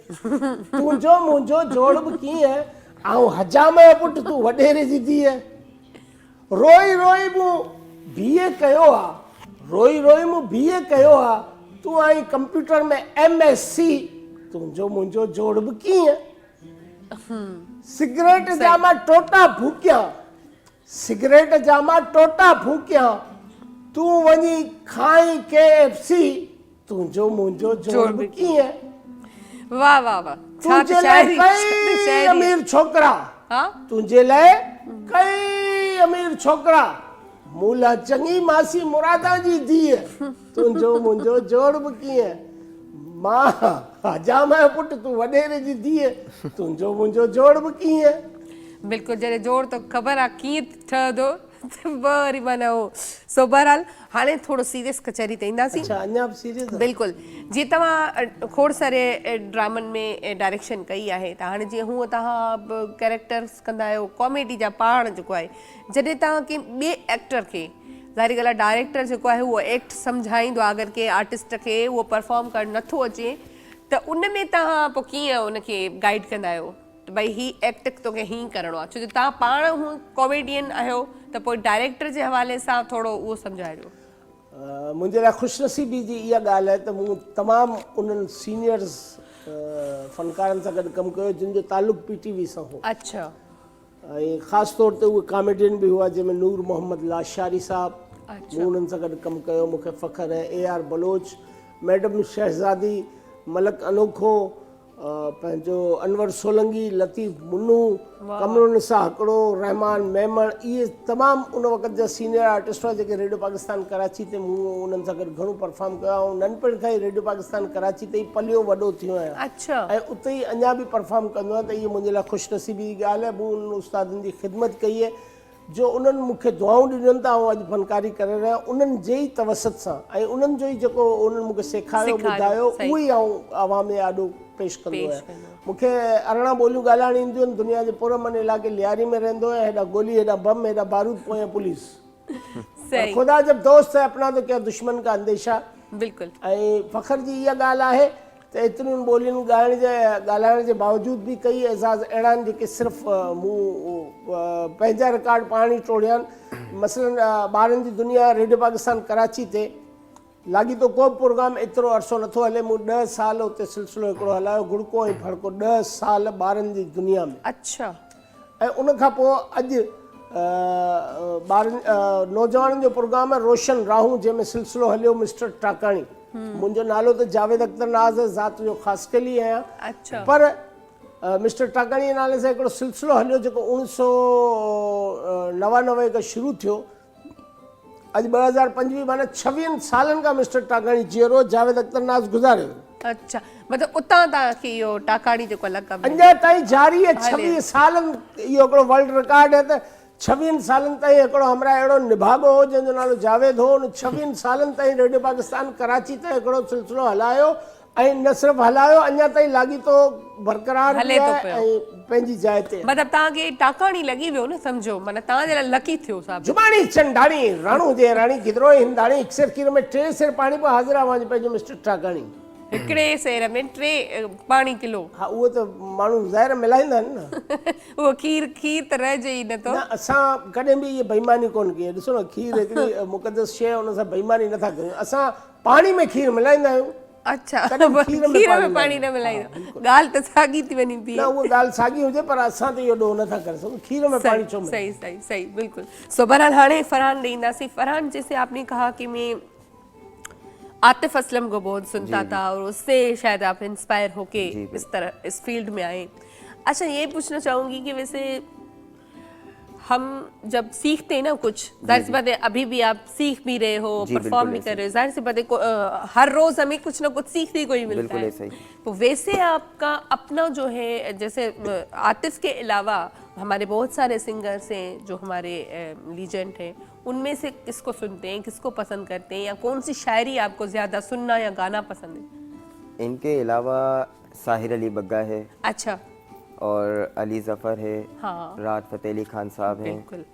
तुंहिंजो मुंहिंजो जोड़ बि कीअं ऐं हजाम जो पुटु तूं वॾेरे जी धीअ रोई रोई मूं बीए कयो आहे रोई रोई मूं बीए कयो आहे तूं आई कंप्यूटर में MSc तुंहिंजो मुंहिंजो जोड़ बि कीअं सिगरेट जा मां टोटा फूकियां सिगरेट जा मां टोटा फूकियां तूं वञी खाई KFC तुंहिंजो मुंहिंजो जोड़ बि कीअं वाह वाह वाह तुंहिंजे लाइ कई अमीर छोकिरा तुंहिंजे लाइ कई अमीर छोकिरा मूं लाइ चङी मासी मुरादा जी धीअ तुंहिंजो मुंहिंजो जोड़ बि कीअं मां हजाम जो पुटु तूं वॾेरे जी धीअ तुंहिंजो मुंहिंजो जोड़ बि कीअं बिल्कुलु जॾहिं जोड़ तो ख़बर आहे कीअं ठहंदो वरी माना हो सो बहरहाल हाणे थोरो सीरियस कचहरी ते ईंदासीं अच्छा अञा बि सीरियस बिल्कुलु जीअं तव्हां खोड़ सारे ड्रामनि में डायरेक्शन कई आहे त हाणे जीअं हूअं तव्हां कैरेक्टर्स कंदा आहियो कॉमेडी जा पाण जेको आहे जॾहिं तव्हां कंहिं ॿिए एक्टर खे ज़ाहिरी ॻाल्हि आहे डायरेक्टर जेको आहे उहो एक्ट सम्झाईंदो आहे अगरि कंहिं आर्टिस्ट खे उहो परफॉर्म करणु नथो अचे त उन में तव्हां पोइ कीअं उनखे गाइड कंदा आहियो त भई ही एक्ट तोखे हीअं करिणो आहे छो जो तव्हां पाण हूअं कॉमेडियन आहियो त पोइ डायरेक्टर जे हवाले सां थोरो उहो सम्झाइजो मुंहिंजे लाइ ख़ुशनसीबी जी इहा ॻाल्हि आहे त मूं तमामु उन्हनि सीनियर्स फ़नकारनि सां गॾु कमु कयो जिन जो तालुक़ु PTV सां हो अच्छा ऐं ख़ासि तौर ते उहे कॉमेडियन बि हुआ जंहिंमें नूर मोहम्मद लाशारी साहब मूं उन्हनि सां गॾु कमु कयो मूंखे फ़ख़्रु आहे AR बलोच मैडम शहज़ादी मलक अनोखो पंहिंजो अनवर सोलंगी लतीफ़ मुन्नू कमरुनिसा हिकिड़ो रहमान मेमण इहे तमामु उन वक़्त जा सीनियर आर्टिस्ट हुआ जेके रेडियो पाकिस्तान कराची ते मूं उन्हनि सां गॾु घणो परफॉर्म कयो ऐं नंढपण खां ई रेडियो पाकिस्तान कराची ते ई पलियो वॾो थियो आहियां अच्छा ऐं उते ई अञा बि परफॉर्म कंदो आहियां त इहा मुंहिंजे लाइ ख़ुशनसीबी जी ॻाल्हि आहे मूं उन्हनि उस्तादनि जी ख़िदमत कई आहे जो उन्हनि मूंखे दुआऊं ॾिननि था ऐं अॼु फनकारी करे रहिया उन्हनि जे ई तवसत सां ऐं उन्हनि जो ई जेको उन्हनि मूंखे सेखारियो ॿुधायो उहो ई आउं आवाम में ॾाढो पेश कंदो आहियां मूंखे 18 ॿोलियूं ॻाल्हाइण ईंदियूं आहिनि दुनिया जे पुरमन इलाइक़े लियारी में रहंदो आहियां हेॾा गोली हेॾा बम हेॾा बारूद पोयां पुलिस ख़ुदा जब दोस्त है अपना तो क्या दुश्मन का अंदेशा बिल्कुलु ऐं फ़ख़्र जी इहा ॻाल्हि आहे त एतिरियुनि ॿोलियुनि ॻाल्हाइण जे बावजूद बि कई एज़ाज़ अहिड़ा आहिनि जेके सिर्फ़ु मूं पंहिंजा रिकॉर्ड पाण ई टोड़िया आहिनि मसलन ॿारनि जी दुनिया रेडियो पाकिस्तान कराची ते लाॻीतो को बि प्रोग्राम एतिरो अरसो नथो हले मूं 10 साल उते सिलसिलो हिकिड़ो हलायो गुड़को ऐं फड़को 10 साल ॿारनि जी दुनिया में अच्छा ऐं उन खां पोइ अॼु ॿारनि नौजवाननि जो प्रोग्राम आहे रोशन राहू जंहिंमें सिलसिलो हलियो मिस्टर टाकाणी मुंहिंजो नालो त जावेद अख्तर नाज़ ज़ात जो ख़ासि कली आहियां अच्छा पर मिस्टर टाकाणी नाले सां हिकिड़ो सिलसिलो हलियो जेको 1999 खां शुरू थियो अॼु 2025 माना 26 सालनि खां मिस्टर टाकाणी जीअरो जावेद अख्तर नाज़ गुज़ारियो अच्छा मतिलबु उतां तव्हांखे इहो टाकाणी जेको लक़ब अञा ताईं जारी आहे 26 सालनि इहो हिकिड़ो वर्ल्ड रिकॉर्ड आहे त 26 सालनि ताईं हिकिड़ो हमरा अहिड़ो निभागो हो जंहिंजो नालो जावेद हो उन 26 सालनि ताईं रेडियो पाकिस्तान कराची ते हिकिड़ो सिलसिलो हलायो ऐं न सिर्फ़ु हलायो अञा ताईं लाॻीतो बरक़रार ऐं पंहिंजी जाइ ते मतिलबु तव्हांखे टाकाणी लॻी वियो न सम्झो माना तव्हांजे लाइ लकी थियो साहब जुबानी चंडाणी राणू जे राणी गिदरो हिंदाणी हिकु सेर खीर में 3 सेर पाणी पियो हाज़िर आहे पंहिंजो मिस्टर टाकाणी हिकिड़े सेर में 3 पाणी किलो हा उहो त माण्हू ज़ाहिर मिलाईंदा आहिनि न उहो खीर त रहिजे ई नथो न असां कॾहिं बि इहा बेईमानी कोन कई ॾिसो न खीर हिकिड़ी मुक़दस शइ हुन सां बेईमानी नथा कयूं असां पाणी में खीर मिलाईंदा आहियूं अच्छा कॾहिं खीर में खीर में पाणी पाणी न न मिलाई ॻाल्हि त साॻी थी वञी पई न उहा ॻाल्हि साॻी हुजे पर असां त इहो ॾोह नथा करे सघूं खीर में पानी छो मिलाए? सही सही सही बिल्कुल। सो बहरहाल हाणे फरहान ॾींदासीं। फरहान, जैसे आपने कहा कि मैं आतिफ असलम को बहुत सुनता था और उससे शायद आप इंस्पायर होके इस तरह इस फील्ड में आए। अच्छा, ये पूछना चाहूंगी कि वैसे हम जब सीखते हैं ना कुछ, जाहिर सी बात है अभी भी आप सीख भी रहे हो, परफॉर्म भी कर रहे हो, जाहिर सी बात है हर रोज हमें कुछ ना कुछ सीखने को ही मिलता है। सही। तो वैसे आपका अपना जो है, जैसे आतिफ के अलावा हमारे बहुत सारे सिंगर्स हैं जो हमारे लीजेंड हैं, उनमें से किसको सुनते हैं, किसको पसंद करते हैं, या कौन सी शायरी आपको ज्यादा सुनना या गाना पसंद है? इनके अलावा साहिर अली बग्गा है अच्छा, और अली जफ़र है, हाँ राहत फ़तेह अली खान साहब हैं, बिल्कुल।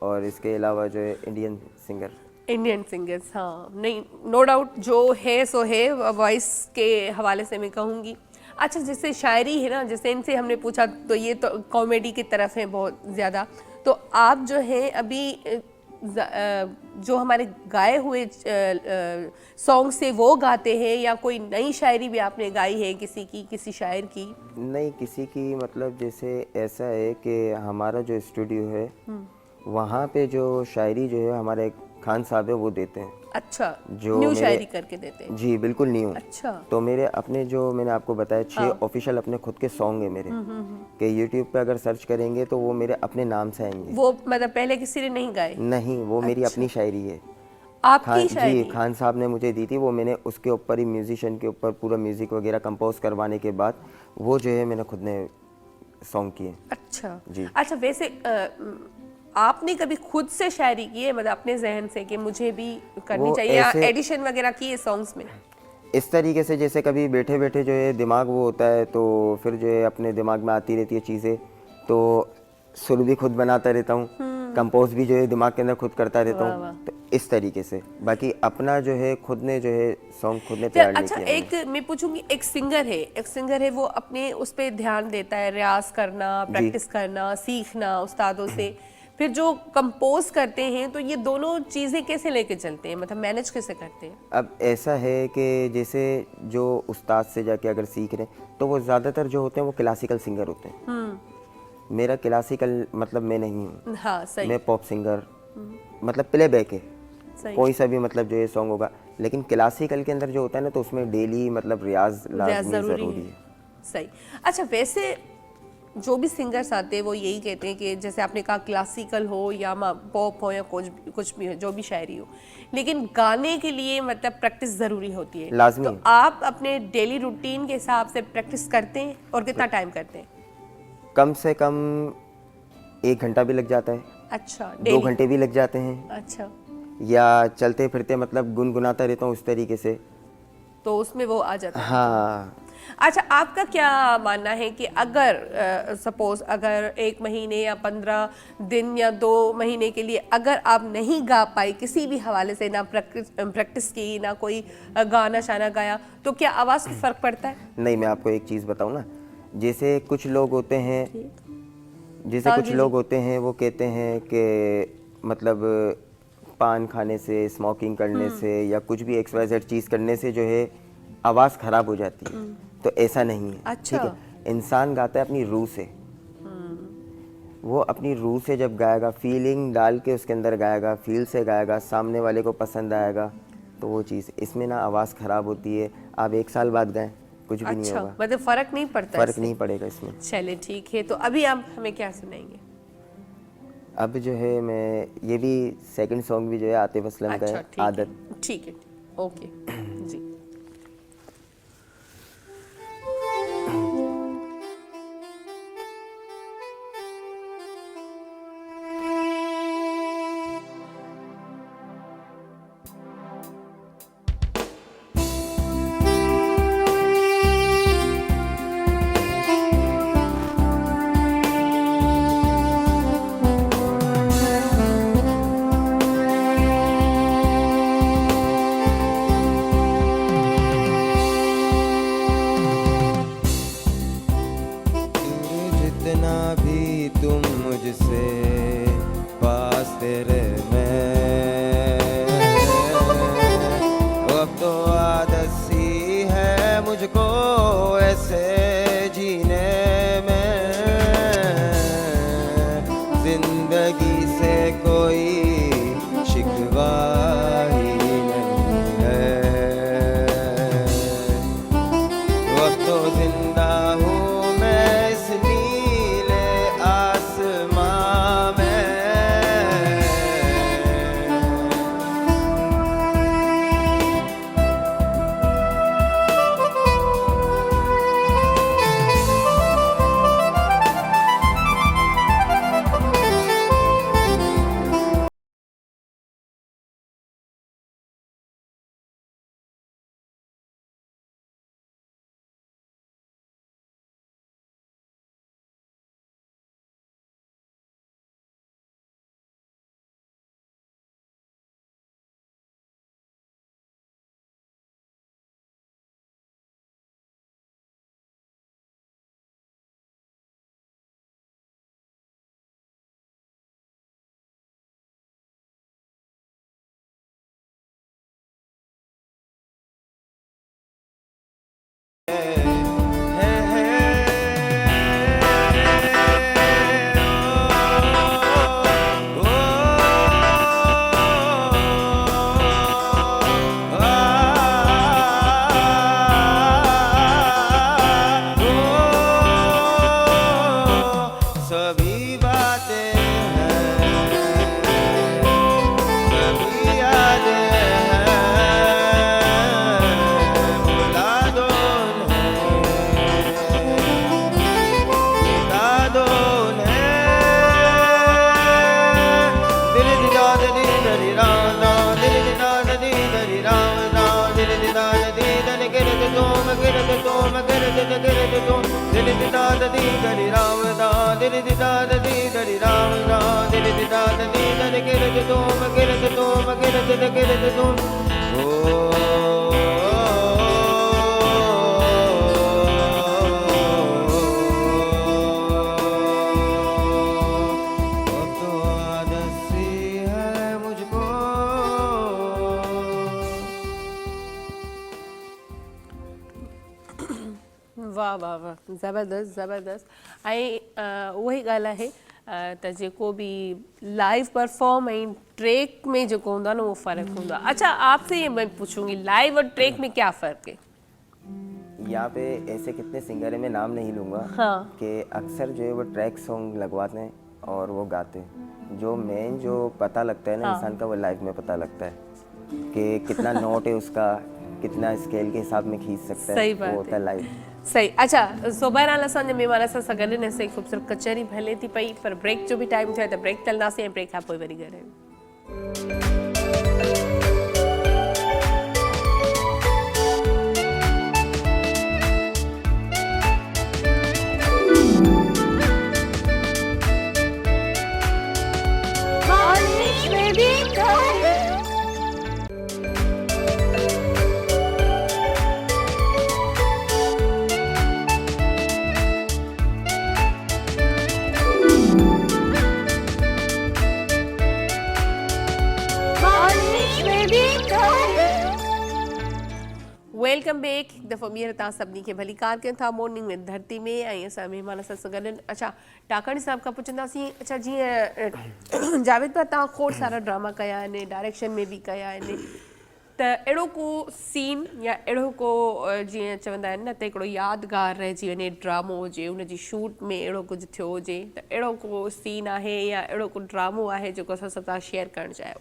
और इसके अलावा जो है इंडियन सिंगर, इंडियन सिंगर्स, हाँ नहीं, नो डाउट जो है सो है, वॉइस के हवाले से मैं कहूँगी। अच्छा, जैसे शायरी है ना, जैसे इनसे हमने पूछा तो ये तो कॉमेडी की तरफ है बहुत ज़्यादा, तो आप जो है अभी जो हमारे गाए हुए सॉन्ग से वो गाते हैं, या कोई नई शायरी भी आपने गाई है किसी की, किसी शायर की? नहीं किसी की, मतलब जैसे ऐसा है कि हमारा जो स्टूडियो है वहाँ पे जो शायरी जो है हमारे खान साहब है वो देते हैं। अच्छा, जो न्यू मेरे- शायरी करके देते हैं? जी बिल्कुल न्यू। अच्छा, तो मेरे अपने जो मैंने आपको बताया 6 ऑफिशियल अपने खुद के सॉन्ग है मेरे, कि यूट्यूब पे अगर सर्च करेंगे तो वो मेरे अपने नाम से आएंगे। वो मतलब पहले किसी ने नहीं गाए? नहीं, वो मेरी अपनी शायरी है। आपकी शायरी? जी, खान साहब ने मुझे दी थी, वो मैंने उसके ऊपर ही म्यूजिशियन के ऊपर पूरा म्यूजिक वगैरह कंपोज करवाने के बाद वो जो है मैंने खुद ने सॉन्ग किए। अच्छा जी। अच्छा, वैसे आपने कभी खुद से शायरी की है, मतलब अपने जहन से कि मुझे भी करनी वो चाहिए, या ऐसे- एडिशन वगैरह की है सॉन्ग्स में? इस तरीके से जैसे कभी बैठे बैठे जो है दिमाग वो होता है, तो फिर जो है अपने दिमाग में आती रहती है चीज़ें, तो सुर भी खुद बनाता रहता हूँ, कंपोज भी जो है दिमाग के अंदर खुद करता रहता वाह, वाह। हूँ, तो इस तरीके से। बाकी अपना जो है खुद ने जो है सॉन्ग खुद ने तैयार नहीं अच्छा, किया। एक मैं पूछूंगी, एक सिंगर है वो अपने उस पे ध्यान देता है, रियाज करना, प्रैक्टिस करना, सीखना उस्तादों से, फिर जो कंपोज करते हैं, तो ये दोनों चीजें कैसे लेके चलते हैं, मतलब मैनेज कैसे करते हैं? अब ऐसा है कि जैसे जो उस्ताद से जाके अगर सीख रहे हैं तो वो ज़्यादातर जो होते हैं वो क्लासिकल सिंगर होते हैं। मेरा क्लासिकल मतलब मैं नहीं हूँ, हाँ सही, मैं पॉप सिंगर, मतलब प्लेबैक है, सही कोई सा भी मतलब जो ये सॉन्ग होगा, लेकिन क्लासिकल के अंदर जो होता है ना तो उसमें डेली मतलब रियाज लाजमी जरूरी ज़रूरी है। है। सही। अच्छा, वैसे जो भी सिंगर्स आते हैं वो यही कहते हैं कि जैसे आपने कहा क्लासिकल हो या पॉप हो या कुछ भी हो, जो भी शायरी हो, लेकिन गाने के लिए मतलब प्रैक्टिस ज़रूरी होती है, लाजमी तो है। आप अपने डेली रूटीन के हिसाब से प्रैक्टिस करते हैं, और कितना टाइम करते हैं? कम से कम 1 घंटा भी लग जाता है, अच्छा, 2 डेली? घंटे भी लग जाते हैं, अच्छा, या चलते फिरते मतलब गुनगुनाता रहता हूँ उस तरीके से। तो उसमें वो आ जाता है। हाँ, अच्छा, आपका क्या मानना है कि अगर सपोज अगर 1 महीने या 15 दिन या 2 महीने के लिए अगर आप नहीं गा पाए किसी भी हवाले से, ना प्रैक्टिस की, ना कोई गाना शाना गाया, तो क्या आवाज़ में फ़र्क पड़ता है? नहीं मैं आपको एक चीज़ बताऊँ ना, जैसे कुछ लोग होते हैं, जैसे हाँ, कुछ जी, लोग होते हैं वो कहते हैं कि मतलब पान खाने से, स्मोकिंग करने से या कुछ भी XYZ चीज़ करने से जो है आवाज़ ख़राब हो जाती है, तो ऐसा नहीं है। अच्छा। ठीक है, इंसान गाता है अपनी रूह से, वो अपनी रूह से जब गाएगा, फीलिंग डाल के उसके अंदर गाएगा, फील से गाएगा, सामने वाले को पसंद आएगा, तो वो चीज़, इसमें ना आवाज़ ख़राब होती है। आप 1 साल बाद गाएं, कुछ भी नहीं अच्छा, होगा, मतलब फ़र्क नहीं पड़ता फ़र्क इससे? नहीं पड़ेगा इसमें। चलिए ठीक है, तो अभी आप हमें क्या सुनाएंगे? अब जो है मैं ये भी सेकंड सॉन्ग भी जो है आतिफ असलम का अच्छा, है, ठीक है, आदत। ठीक है, ओके जी। सभी बातें हैं, सभी यादें हैं, भुला दो उन्हें, दिल दिदा दी दरी राम राम, दिल दिदा दी दरी राम राम, दिल दिदा दी दरी गिरत तुम गिरत तुम गिरत गिरत तुम, दिल दिदा दी दरी राम राम, दिल दिदा दी दरी राम राम, दिल दिदा दी दरी गिरत तुम गिरत तुम गिरत गिरत तुम। अब तो आदत सी है मुझको, वाह वाह वाह, ज़बरदस्त ज़बरदस्त। ऐं उहा ई ॻाल्हि आहे त जेको बि लाइव परफॉर्म ऐं ट्रैक में जेको हूंदो आहे न उहो फ़र्क़ु हूंदो आहे। अच्छा, आपसे ये मैं पूछूंगी, लाइव और ट्रैक में क्या फ़र्क है? यहाँ पे ऐसे कितने सिंगर हैं, मैं नाम नहीं लूँगा, हाँ। कि अक्सर जो है वो ट्रैक सॉन्ग लगवाते हैं और वो गाते हैं। जो मेन जो पता लगता है ना इंसान का, वो लाइव में पता लगता है कि कितना नोट है उसका, कितना स्केल के हिसाब में खींच सकता है, सही वो बात होता है। है लाइव। सही। अच्छा, सो बहरहाल असांजे महिमान सां सां गॾु न सही ख़ूबसूरत कचहरी बि हले थी पई, पर ब्रेक जो बि टाइम थियो आहे त ब्रेक हलंदासीं ऐं ब्रेक खां पोइ वरी गॾु आहियूं। Welcome back. हिकु दफ़ो ॿीहर तव्हां सभिनी खे भली कार कयूं था मॉर्निंग में धरती में, ऐं असां महिमान सां गॾु आहिनि। अच्छा, टाकाणी साहिब खां पुछंदासीं, अच्छा जीअं जावेद भाई तव्हां खोड़ सारा ड्रामा कया आहिनि, डायरेक्शन में बि कया आहिनि, त अहिड़ो को सीन या अहिड़ो को जीअं चवंदा आहिनि न त हिकिड़ो यादगार रहिजी वञे, ड्रामो हुजे, उनजी शूट में अहिड़ो कुझु थियो हुजे, त अहिड़ो को सीन आहे या अहिड़ो को ड्रामो आहे जेको असां सां तव्हां शेयर करणु चाहियो?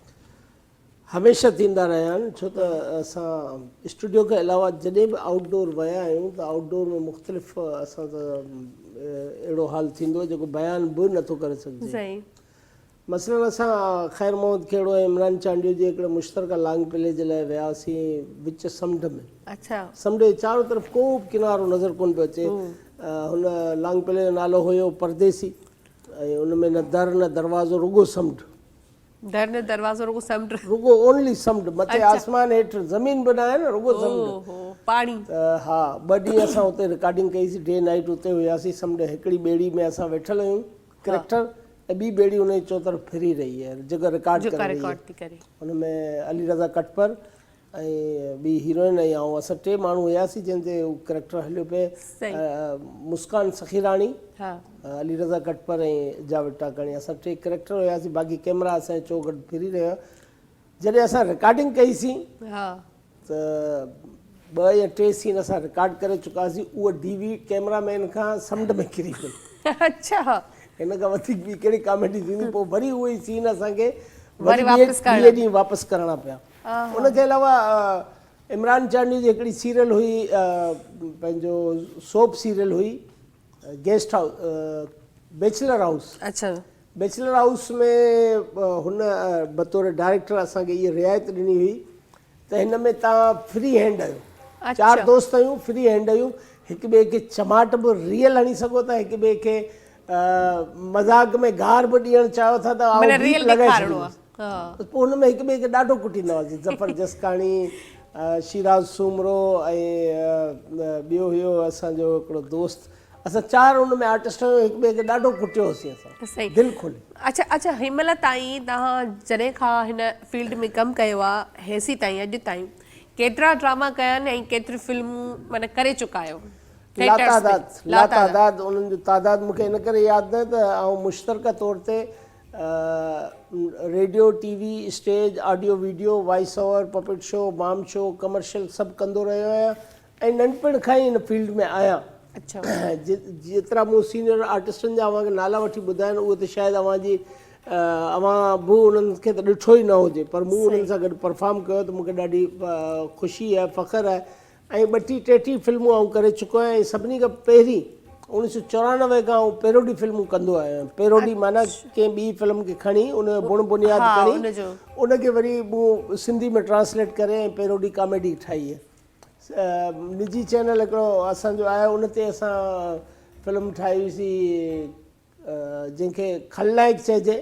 हमेशह थींदा रहिया आहिनि, छो त असां स्टूडियो खां अलावा जॾहिं बि आउटडोर विया आहियूं त आउटडोर में मुख़्तलिफ़ असां त अहिड़ो हाल थींदो आहे जेको बयानु बि नथो करे सघिजे। सही। मसलन असां ख़ैर मोहम्मद खेड़ो ऐं इमरान चांडियो जे हिकिड़े मुश्तरका लांग पिले जे लाइ वियासीं विच समुंड में। अच्छा। समुंड जे चारो तरफ़ को बि किनारो नज़र कोन पियो अचे। हुन लांग पिले जो नालो हुयो परदेसी, ऐं उन में न दर न दरवाज़ो, रुगो समुंड। दर न दरवाज़ो, रुगो समुंड, रुगो ओनली समुंड, मथे आसमान हेठि ज़मीन बि न आहे न, रुगो समुंड, पाणी। हा, 2 ॾींहं असां हुते रिकॉर्डिंग कईसीं, डे नाइट हुते हुयासीं। समुंड हिकिड़ी ॿेड़ी में असां वेठल आहियूं करेक्टर, ऐं ॿी ॿेड़ी हुन जी चौतरफ़ फिरी रही आहे जेका रिकॉर्ड करे। हुन में अली रज़ा कटपर ऐं ॿी हीरोइन ऐं आउं, असां 3 माण्हू हुयासीं जंहिंते उहो करेक्टर हलियो पिए। मुस्कान सखीराणी, अली रज़ा कटपर ऐं जावेद टाकाणी, असां 3 करेक्टर हुयासीं, बाक़ी कैमरा असांजे चौगॾु फिरी रहिया। जॾहिं असां रिकॉर्डिंग कईसीं त 2 या 3 सीन असां रिकॉर्ड करे चुकासीं, उहा डीवी कैमरामैन खां समुंड में किरी पई। अच्छा। हिन खां वधीक ॿी कहिड़ी कॉमेडी थींदी? पोइ वरी उहे ई सीन असांखे वरी ॿिए ॾींहुं वापसि करणा पिया। उनजे अलावा इमरान चांडी जी हिकिड़ी सीरियल हुई, पंहिंजो सोप सीरियल हुई, गेस्ट हाउस, बैचलर हाउस। अच्छा। बैचलर हाउस में हुन बतौर डायरेक्टर असांखे इहा रिआयत ॾिनी हुई त हिन में तव्हां फ्री हैंड आहियो। 4 दोस्त आहियूं, फ्री हैंड आहियूं, हिक ॿिए खे चमाट बि रियल हणी सघो था, हिक ॿिए खे मज़ाक में गार बि ॾियणु चाहियो था त लॻाए छॾियो। पोइ हुन में हिक ॿिए खे ॾाढो कुटींदा हुआसीं। ज़फ़र जसकाणी, शिराज सूमरो ऐं ॿियो हुयो असांजो हिकिड़ो दोस्त, असां 4 हुन में आर्टिस्ट आहियूं, हिक ॿिए खे ॾाढो कुटियोसीं असां दिलि खोले। अच्छा अच्छा, हिनमहिल ताईं तव्हां जॾहिं खां हिन फील्ड में कमु कयो आहे हेसी ताईं, अॼु ताईं केतिरा ड्रामा कया आहिनि ऐं केतिरियूं फिल्मूं माना करे चुका आहियो लातादाद उन्हनि जो तादाद मूंखे इन करे यादि न त ऐं मुश्तरका तौर ते radio TV stage audio video voice over puppet show माम शो कमर्शियल सभु कंदो रहियो आहियां ऐं नंढपण खां ई हिन फील्ड में आहियां। अच्छा जेतिरा मूं सीनियर आर्टिस्टनि जा अव्हांखे नाला वठी ॿुधाइनि उहे त शायदि अव्हां बि उन्हनि खे त ॾिठो ई न हुजे पर मूं उन्हनि सां गॾु परफॉर्म कयो त मूंखे ॾाढी ख़ुशी आहे फ़ख़्रु आहे ऐं 32-33 फिल्मूं आउं करे चुको आहियां ऐं सभिनी खां पहिरीं 1994 खां आउं पेरोडी फिल्मूं कंदो आहियां। पेरोडी माना कंहिं ॿी फिल्म खे खणी उन जो बुण बुनियाद खणी उनखे वरी मूं सिंधी में ट्रांसलेट करे ऐं पेरोडी कॉमेडी ठाही आहे। निजी चैनल हिकिड़ो असांजो आहे उन ते असां फिल्म ठाही हुईसीं जंहिंखे खलनायक चइजे।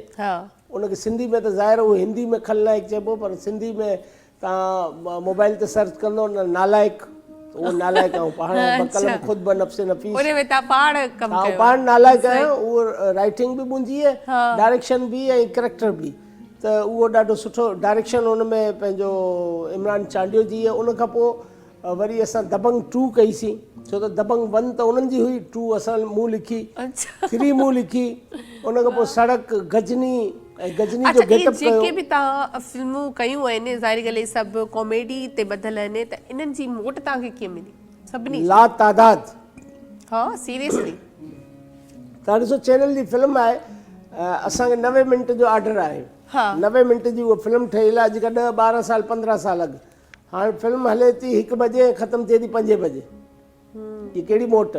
उनखे सिंधी में त ज़ाहिर उहो हिंदी में खलनायक चइबो पर सिंधी में तव्हां मोबाइल ते सर्च कंदो न नालायक उहो नालायक आहियूं पाण बकलम ख़ुदि ब नफ़्से नफ़ीस पाण नालायक आहियां। उहो राइटिंग बि मुंहिंजी आहे डायरेक्शन बि ऐं कैरेक्टर बि त उहो ॾाढो सुठो डायरेक्शन उन में पंहिंजो इमरान चांडियो जी आहे। उन खां पोइ वरी असां दबंग 2 कईसीं छो त दबंग 1 त उन्हनि जी हुई 2 असां मूं लिखी 3 मूं लिखी उन खां पोइ सड़क गजनी ऐं गजनी जो गेटअप कयो। जेके बि तव्हां फिल्मूं कयूं आहिनि ज़ाहिर ॻाल्हि आहे सभु कॉमेडी ते ॿधियल आहिनि त इन्हनि जी मोट तव्हांखे कीअं मिली सभिनी लातादाद? हा सीरियसली तव्हां ॾिसो चैनल जी फिल्म आहे असांखे 90 मिंट जो ऑर्डर आहे 90 मिंट जी उहा फिल्म ठहियल आहे अॼु खां 10-12 साल 15 साल अॻु। हाणे फिल्म हले थी 1 बजे ख़तमु थिए थी 5 बजे। ये कहिड़ी मोट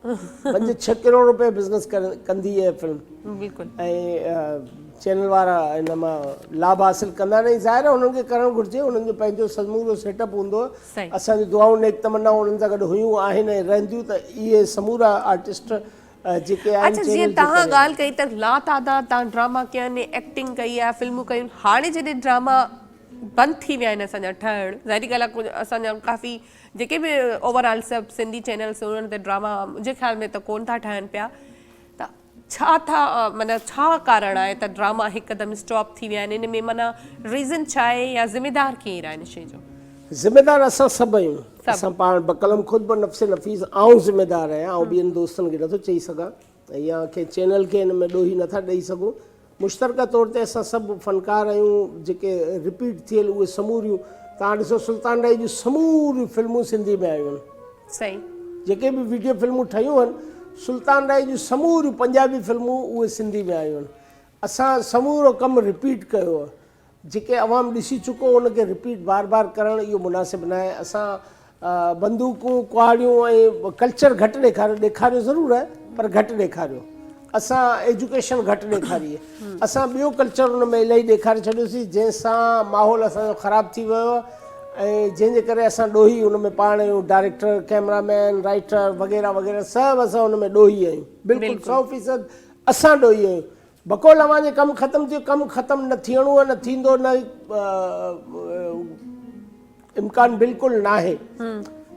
5-6 करोड़ रुपए बिज़नेस कंदी आहे फिल्म बिल्कुलु ऐं चैनल वारा इन मां लाभ हासिल कंदा आहिनि। ज़ाहिर आहे उन्हनि खे करणु घुरिजे उन्हनि जो पंहिंजो समूरो सेटअप हूंदो असांजी दुआऊं नेक तमन्ना उन्हनि सां गॾु हुयूं आहिनि ऐं रहंदियूं त इहे समूरा आर्टिस्ट जेके आहिनि। अच्छा जीअं तव्हां ॻाल्हि कई त लातादाद तव्हां ड्रामा कया आहिनि एक्टिंग कई आहे फिल्मूं कयूं हाणे जॾहिं ड्रामा बंदि थी विया आहिनि असांजा ठहण ज़ाहिरी ॻाल्हि आहे कुझु असांजा काफ़ी जेके बि ओवरऑल सभु सिंधी चैनल्स उन्हनि ते ड्रामा मुंहिंजे ख़्याल में त कोन था ठहनि पिया त माना छा कारण आहे त ड्रामा हिकदमि स्टॉप थी विया आहिनि इन में माना रीज़न छा आहे या ज़िमेदार केरु आहे इन शइ जो? ज़िमेदार असां सभु आहियूं। असां पाण बकलम ख़ुदि ब नफ़्से नफ़ीस आउं ज़िमेदार आहियां ऐं ॿियनि दोस्तनि खे नथो चई सघां या कंहिं चैनल खे हिन में ॾोही नथा ॾेई सघूं। मुश्तरका तौर ते असां सभु फनकार आहियूं जेके रिपीट थियल उहे समूरियूं तव्हां ॾिसो सुल्तान राय जूं समूरियूं फिल्मूं सिंधी में आयूं आहिनि। सही जेके बि वीडियो फिल्मूं ठहियूं आहिनि सुल्तान राय जूं समूरियूं पंजाबी फिल्मूं उहे सिंधी में आयूं आहिनि। असां समूरो कमु रिपीट कयो आहे जेके अवाम ॾिसी चुको उनखे रिपीट बार बार करणु इहो मुनासिबु न आहे। असां बंदूकूं कुहाड़ियूं ऐं कल्चर घटि ॾेखारियो ज़रूरु आहे पर घटि ॾेखारियो। असां एजुकेशन घटि ॾेखारी आहे असां ॿियो कल्चर हुन में इलाही ॾेखारे छॾियोसीं जंहिंसां माहौल असांजो ख़राबु थी वियो आहे ऐं जंहिंजे करे असां ॾोही हुन में पाण आहियूं डायरेक्टर कैमरामैन राइटर वग़ैरह वग़ैरह सभु असां हुन में ॾोही आहियूं बिल्कुलु 100% असां ॾोही आहियूं। बकोल अव्हांजे कमु ख़तमु थियो कमु ख़तमु न थियणो आहे न थींदो न इम्कान बिल्कुलु न आहे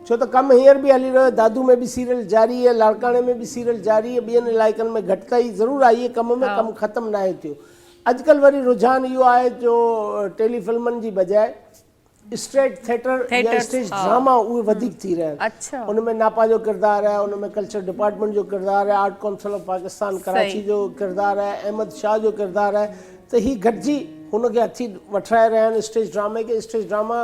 छो त कमु हींअर बि हली रहियो दादू में बि सीरियल जारी आहे लाड़काणे में बि सीरियल जारी आहे ॿियनि इलाइक़नि में घटिताई ज़रूरु आई आहे कम में कमु ख़तमु न आहे थियो। अॼुकल्ह वरी रुझान इहो आहे जो टेलीफिल्मनि जी बजाए स्टेज थिएटर या स्टेज ड्रामा उहे वधीक थी रहिया आहिनि। उन में नापा जो किरदारु आहे उन में कल्चर डिपार्टमेंट जो किरदारु आहे art council of Pakistan Karachi जो किरदारु आहे अहमद शाह जो किरदारु आहे त हीअ घटिजी हुनखे हथी वठाए रहिया आहिनि स्टेज ड्रामे खे। स्टेज ड्रामा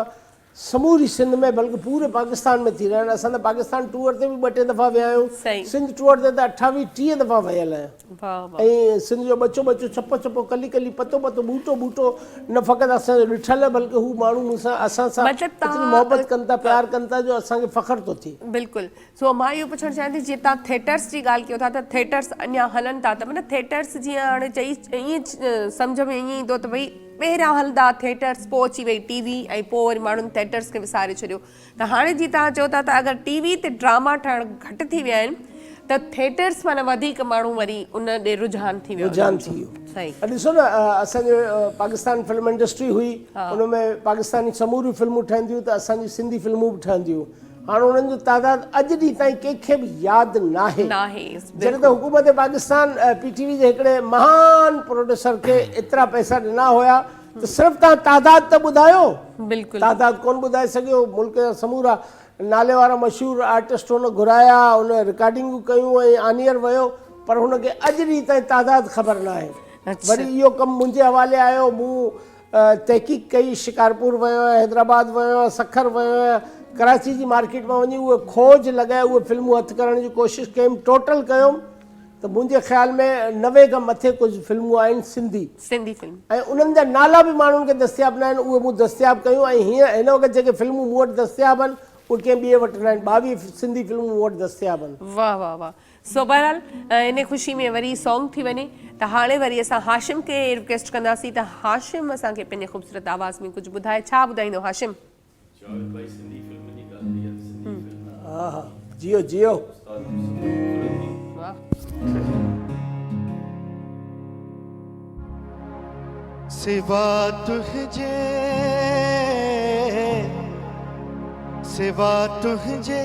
समूरी सिंध में बल्कि पूरे पाकिस्तान में थी रहिया आहिनि। असां त पाकिस्तान टूर ते बि 2-3 दफ़ा विया आहियूं सिंध टूर ते त 28-30 दफ़ा वियल आहियां ऐं सिंध जो बचो छपो छपो कली कली पतो पतो बूटो बूटो न फ़क़ति असांजो ॾिठल बल्कि हू माण्हू मूंसां असां सां एतिरी मोहबत कनि था प्यार कनि था जो असांखे फ़ख़्रु थो थिए। बिल्कुलु सो मां इहो पुछणु चाहियां थी जीअं तव्हां थिएटर्स जी ॻाल्हि कयो था त थिएटर्स अञा हलनि था त माना थिएटर्स जीअं हाणे चई ईअं सम्झ में ईअं ईंदो त भई पहिरियां हलंदा थिएटर्स पोइ अची वई टीवी ऐं पोइ वरी माण्हुनि थिएटर्स खे विसारे छॾियो त हाणे जीअं तव्हां चओ था त अगरि टीवी ते ड्रामा ठहणु घटि थी विया आहिनि त थिएटर्स माना वधीक माण्हू वरी उन ॾे रुझान थी वियो सही। ॾिसो न असांजे पाकिस्तान फिल्म इंडस्ट्री हुई उन में पाकिस्तानी समूरियूं फिल्मूं ठहंदियूं त असांजी सिंधी फिल्मूं बि ठहंदियूं हाणे उन्हनि जो तादाद अॼु ॾींहुं ताईं कंहिंखे बि यादि न आहे। जॾहिं त हुकूमत पाकिस्तान PTV जे हिकिड़े महान प्रोड्यूसर खे एतिरा पैसा ॾिना हुया त सिर्फ़ु तव्हां तादाद त ॿुधायो, बिल्कुलु तादाद कोन ॿुधाए सघियो। मुल्क जा समूरा नाले वारा मशहूरु आर्टिस्ट हुन घुराया, हुन रिकॉर्डिंगूं कयूं ऐं आनियर वियो, पर हुनखे अॼु ॾींहं ताईं तादाद ख़बर न आहे। अच्छा। वरी इहो कमु मुंहिंजे हवाले आयो, मूं तहक़ीक़ कई, शिकारपुर वियो आहियां, हैदराबाद वियो आहियां, सखर वियो आहियां, कराची जी मार्केट में वञी उहे खोज लॻाए उहे फिल्मूं हथु करण जी कोशिशि कयमि, टोटल कयुमि त मुंहिंजे ख़्याल में 90 खां मथे कुझु फिल्मूं आहिनि सिंधी फिल्म। ऐं उन्हनि जा नाला बि माण्हुनि खे दस्तियाब न आहिनि, उहे मूं दस्तियाब कयूं। ऐं हीअं हिन वक़्तु जेके फिल्मूं मूं वटि दस्तियाब आहिनि उहे कंहिं ॿिए वटि न आहिनि। 22 सिंधी फिल्मूं मूं वटि दस्तियाब आहिनि। वाह वाह वाह। सो बहरहाल इन ख़ुशी में वरी सॉन्ग थी वञे त हाणे वरी असां हाशिम खे रिक्वेस्ट कंदासीं त हाशिम असांखे पंहिंजे ख़ूबसूरत आवाज़ में कुझु ॿुधाए। छा ॿुधाईंदो हाशिम? हा हा, जियो जियो। वाह। सिवा तुझे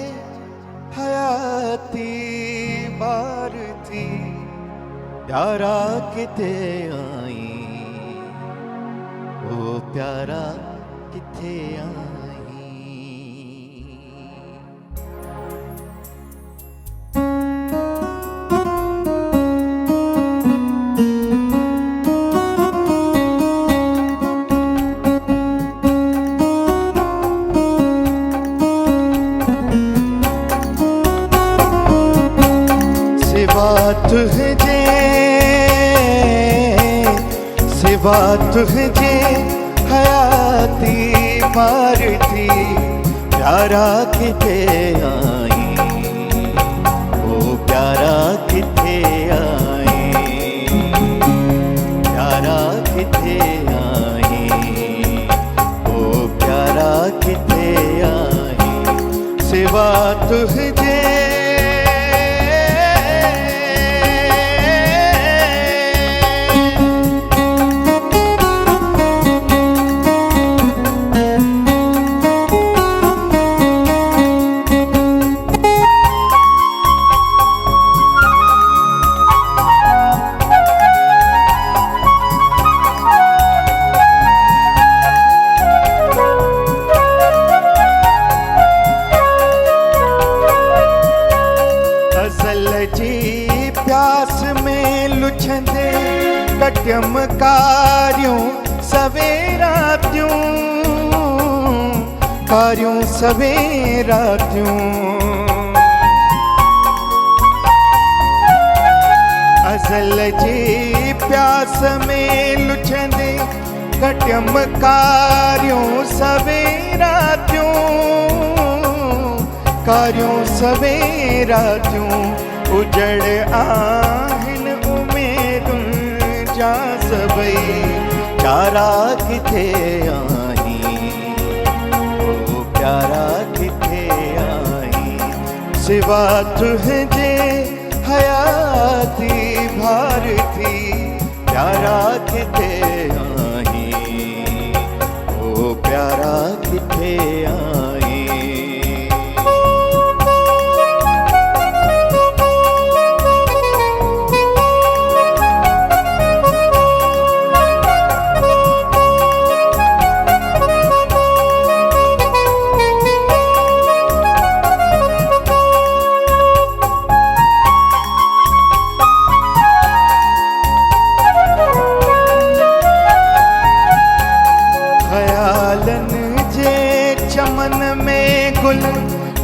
हयाती बार थी, प्यारा किथे आई, ओ प्यारा किथे आई। सिवा तुझे हयाती मार थी, प्यारा किथे आई, ओ प्यारा किथे आई, प्यारा किथे आई, ओ प्यारा किथे आई। सिवा तुझे प्यास में लुछंदे कटियम कारियूं सवेरातियूं, कारियूं सवेरातियूं। अज़ल जी प्यास में लुछंदे कटियम कारियूं सवेरातियूं, कारियूं सवेरातियूं। उजड़ आहिनि उमेदुनि जा सभई, प्यारा किथे आई, ओ प्यारा किथे आई। सिवा तुझे हयाती भार थी, प्यारा किथे आई, ओ प्यारा किथे आई। चमन में गुल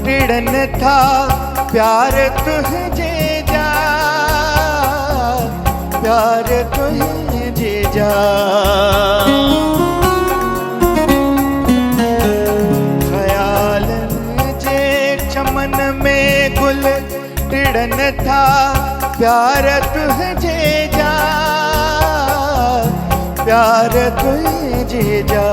टिड़न था, प्यार तुझे जा, प्यार तुझे जा। ख्यालन जे चमन में गुल टिड़न था, प्यार तुझे जा, प्यार तुझे जा।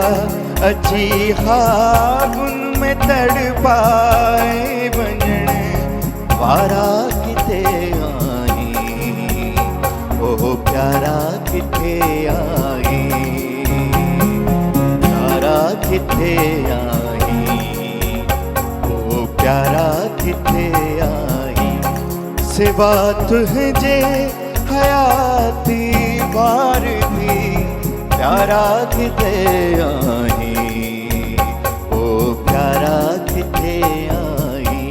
अची ख़्वाबुन में तड़पाए वञण वारा किथे आई, ओ प्यारा किथे आई, प्यारा किथे आई, ओ प्यारा किथे आई। सिवा तुझे हयाती बार थी, प्यारा किथे आहीं ओ प्यारा किथे आहीं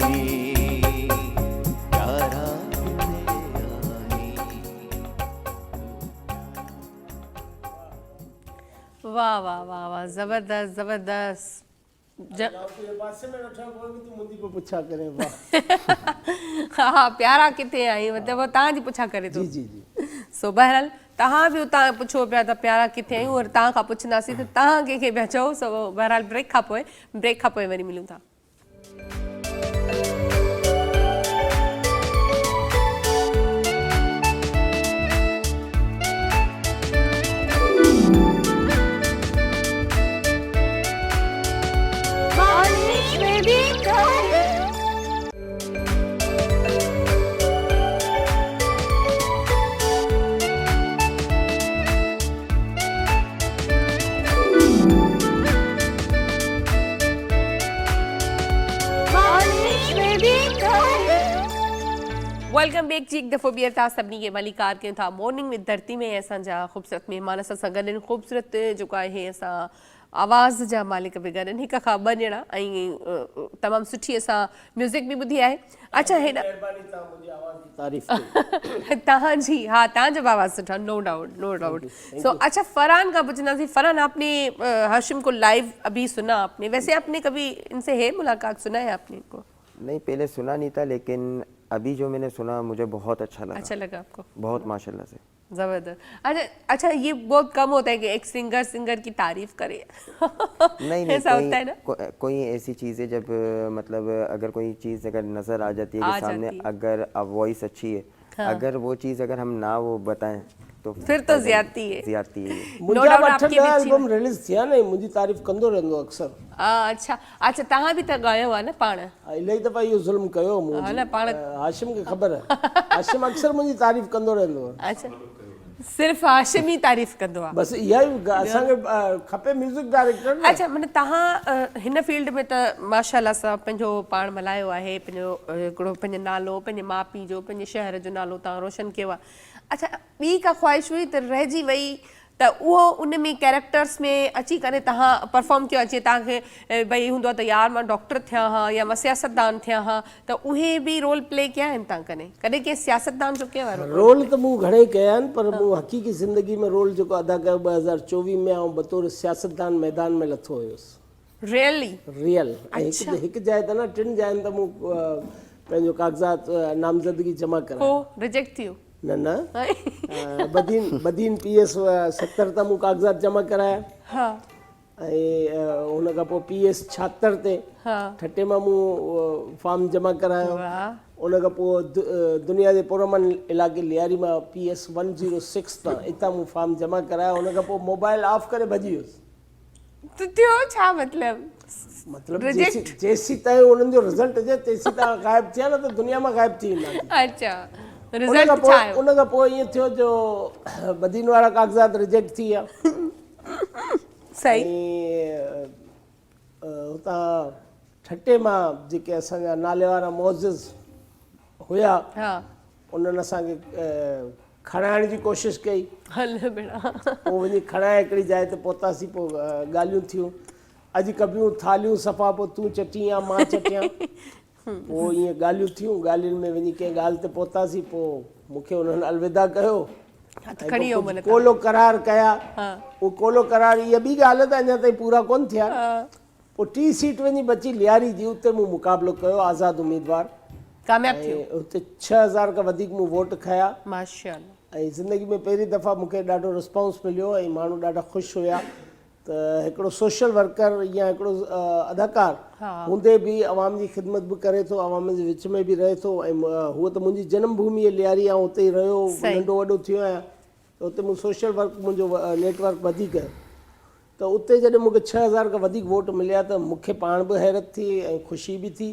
प्यारा किथे आहीं। वाह वाह वाह वाह, ज़बरदस्त ज़बरदस्त। पुछा करे वाह। हाँ, प्यारा किथे आई मतिलबु तव्हांजी पुछा करे थो। जी जी जी। सो बहरहाल तव्हां बि उतां पुछो पिया त प्यारा किथे आहियूं, और तव्हां खां पुछंदासीं त तव्हां कंहिंखे पिया चओ। सो बहरहाल ब्रेक खां पोइ वरी मिलूं था। वेलकम बैक जी। एक दफ़ो ॿीहर तव्हां सभिनी खे मलिकार कयूं था मॉर्निंग विद धरती में। असांजा ख़ूबसूरत महिमान असां सां गॾु आहिनि। ख़ूबसूरत जेको आहे असां आवाज़ जा मालिक बि गॾु आहिनि, हिक खां ॿ ॼणा, ऐं तमामु सुठी असां म्यूज़िक बि ॿुधी आहे। अच्छा, हेॾा तव्हांजी, हाँ तव्हांजा बि आवाज़ सुठा, नो डाउट नो डाउट। सो अच्छा, फरहान का पुछना, फरहान आपने हाशिम को लाइव अभी सुना आपने, वैसे आपने कभी इनसे है मुलाकात, सुना है आपने इनको? नहीं, पहले सुना नहीं था, लेकिन अभी जो मैंने सुना मुझे बहुत अच्छा लगा। अच्छा लगा आपको? बहुत माशाल्लाह से। जबरदस्त। अच्छा, ये बहुत कम होता है कि एक सिंगर की तारीफ करे। नहीं ऐसा होता है ना? कोई ऐसी चीज़ है जब मतलब अगर कोई चीज़ अगर नज़र आ जाती है कि सामने, अगर वॉइस अच्छी है, अगर वो चीज़ अगर हम ना वो बताएं तो फिर तो ज्यादती है। मुंहिंजा 8-10 एल्बम रिलीज थिया न, मुंहिंजी तारीफ़ कंदो रहंदो अक्सर। अच्छा अच्छा, तव्हां बि त ॻायो आहे न पाण? इलाही दफ़ा इहो ज़ुल्म कयो मूं न पाण। हाशिम खे ख़बर आहे, हाशिम अक्सर मुंहिंजी तारीफ़ कंदो रहंदो आहे। अच्छा, सिर्फ़ु हाशिम ई तारीफ़ कंदो आहे? बस इहा ई असांखे खपे म्यूज़िक डायरेक्टर। अच्छा, माना तव्हां हिन फील्ड में त माशाल्लाह सां पंहिंजो पाण मल्हायो आहे, पंहिंजो हिकिड़ो पंहिंजो नालो, पंहिंजे माउ पीउ जो, पंहिंजे शहर जो नालो तव्हां रोशन कयो आहे। अच्छा, ॿी का ख़्वाहिश हुई त रहिजी वई त उहो उन में कैरेक्टर्स में अची करे तव्हां परफॉर्म कयो? अचे तव्हांखे भई हूंदो आहे त यार मां डॉक्टर थियां हा या मां सियासतदान थियां हा, त उहे बि रोल प्ले कया आहिनि तव्हां? कॾहिं कंहिं सियासतदान जो कयो आहे रोल? त मूं घणेई कया आहिनि, पर मूं हक़ीक़ी ज़िंदगी में रोल जेको अदा कयो 2024 में, ऐं बतौर सियासतदान मैदान में लथो हुयुसि। रियल। ऐं हिकु जाइ ते न, 3 जाइनि त मूं पंहिंजो कागज़ात नामज़दगी जमा करायो। रिजेक्ट थियो? न बदीन PS 70 ते मूं कागज़ात जमा कराया। ऐं हुन खां पोइ PS 76 ते ठटे मां मूं फॉर्म जमा करायो। उन खां पोइ दुनिया जे पुरमन इलाइक़े लियारी मां PS 106 तां इतां मूं फॉर्म जमा कराया। उन खां पोइ मोबाइल ऑफ करे भॼी वियुसि। त थियो छा मतिलबु जेसीं ताईं उन्हनि जो रिज़ल्ट अचे तेसीं तव्हां ग़ाइबु थिया, न त दुनिया मां ग़ाइबु थी वेंदा। अच्छा, रिज़ल्ट छा आयो? उन खां पोइ ईअं थियो जो बदीन वारा कागज़ात रिजेक्ट थी विया। सही। हुतां ठटे मां जेके असांजा नाले वारा मोज़िज़ हुया, उन्हनि असांखे खणाइण जी कोशिशि कई। पोइ वञी खणाए हिकिड़ी जाइ ते पहुतासीं। पोइ ॻाल्हियूं थियूं, अॼु कबियूं थालियूं सफ़ा, पोइ तूं चटीं या मां चटियां। पोइ ईअं ॻाल्हियूं थियूं, ॻाल्हियुनि में वञी कंहिं ॻाल्हि ते पहुतासीं। पोइ मूंखे उन्हनि अलविदा कयो, कोलो करार कया। उहो कोलो करार, इहा ॿी ॻाल्हि त अञा ताईं पूरा कोन थिया। पोइ 3 सीट वञी बची लियारी जी, उते मूं मुक़ाबिलो कयो आज़ादु उम्मीदवार, कामयाबु थियो। उते 6000 खां वधीक मूं वोट खया। माशाअल्लाह। ऐं ज़िंदगी में पहिरीं दफ़ा मूंखे ॾाढो रिस्पॉन्स मिलियो ऐं माण्हू ॾाढा ख़ुशि हुया त हिकिड़ो सोशल वर्कर या हिकिड़ो अदाकार हूंदे बि अवाम जी ख़िदमत बि करे थो, अवाम जे विच में बि रहे थो। ऐं हूअ त मुंहिंजी जनम भूमि लियारी आहे, उते ई रहियो, नंढो वॾो थियो आहियां, त उते मूं सोशल वर्क, मुंहिंजो नेटवर्क वधीक आहे। त उते जॾहिं मूंखे 6000 खां वधीक वोट मिलिया त मूंखे पाण बि हैरत थी ऐं ख़ुशी बि थी।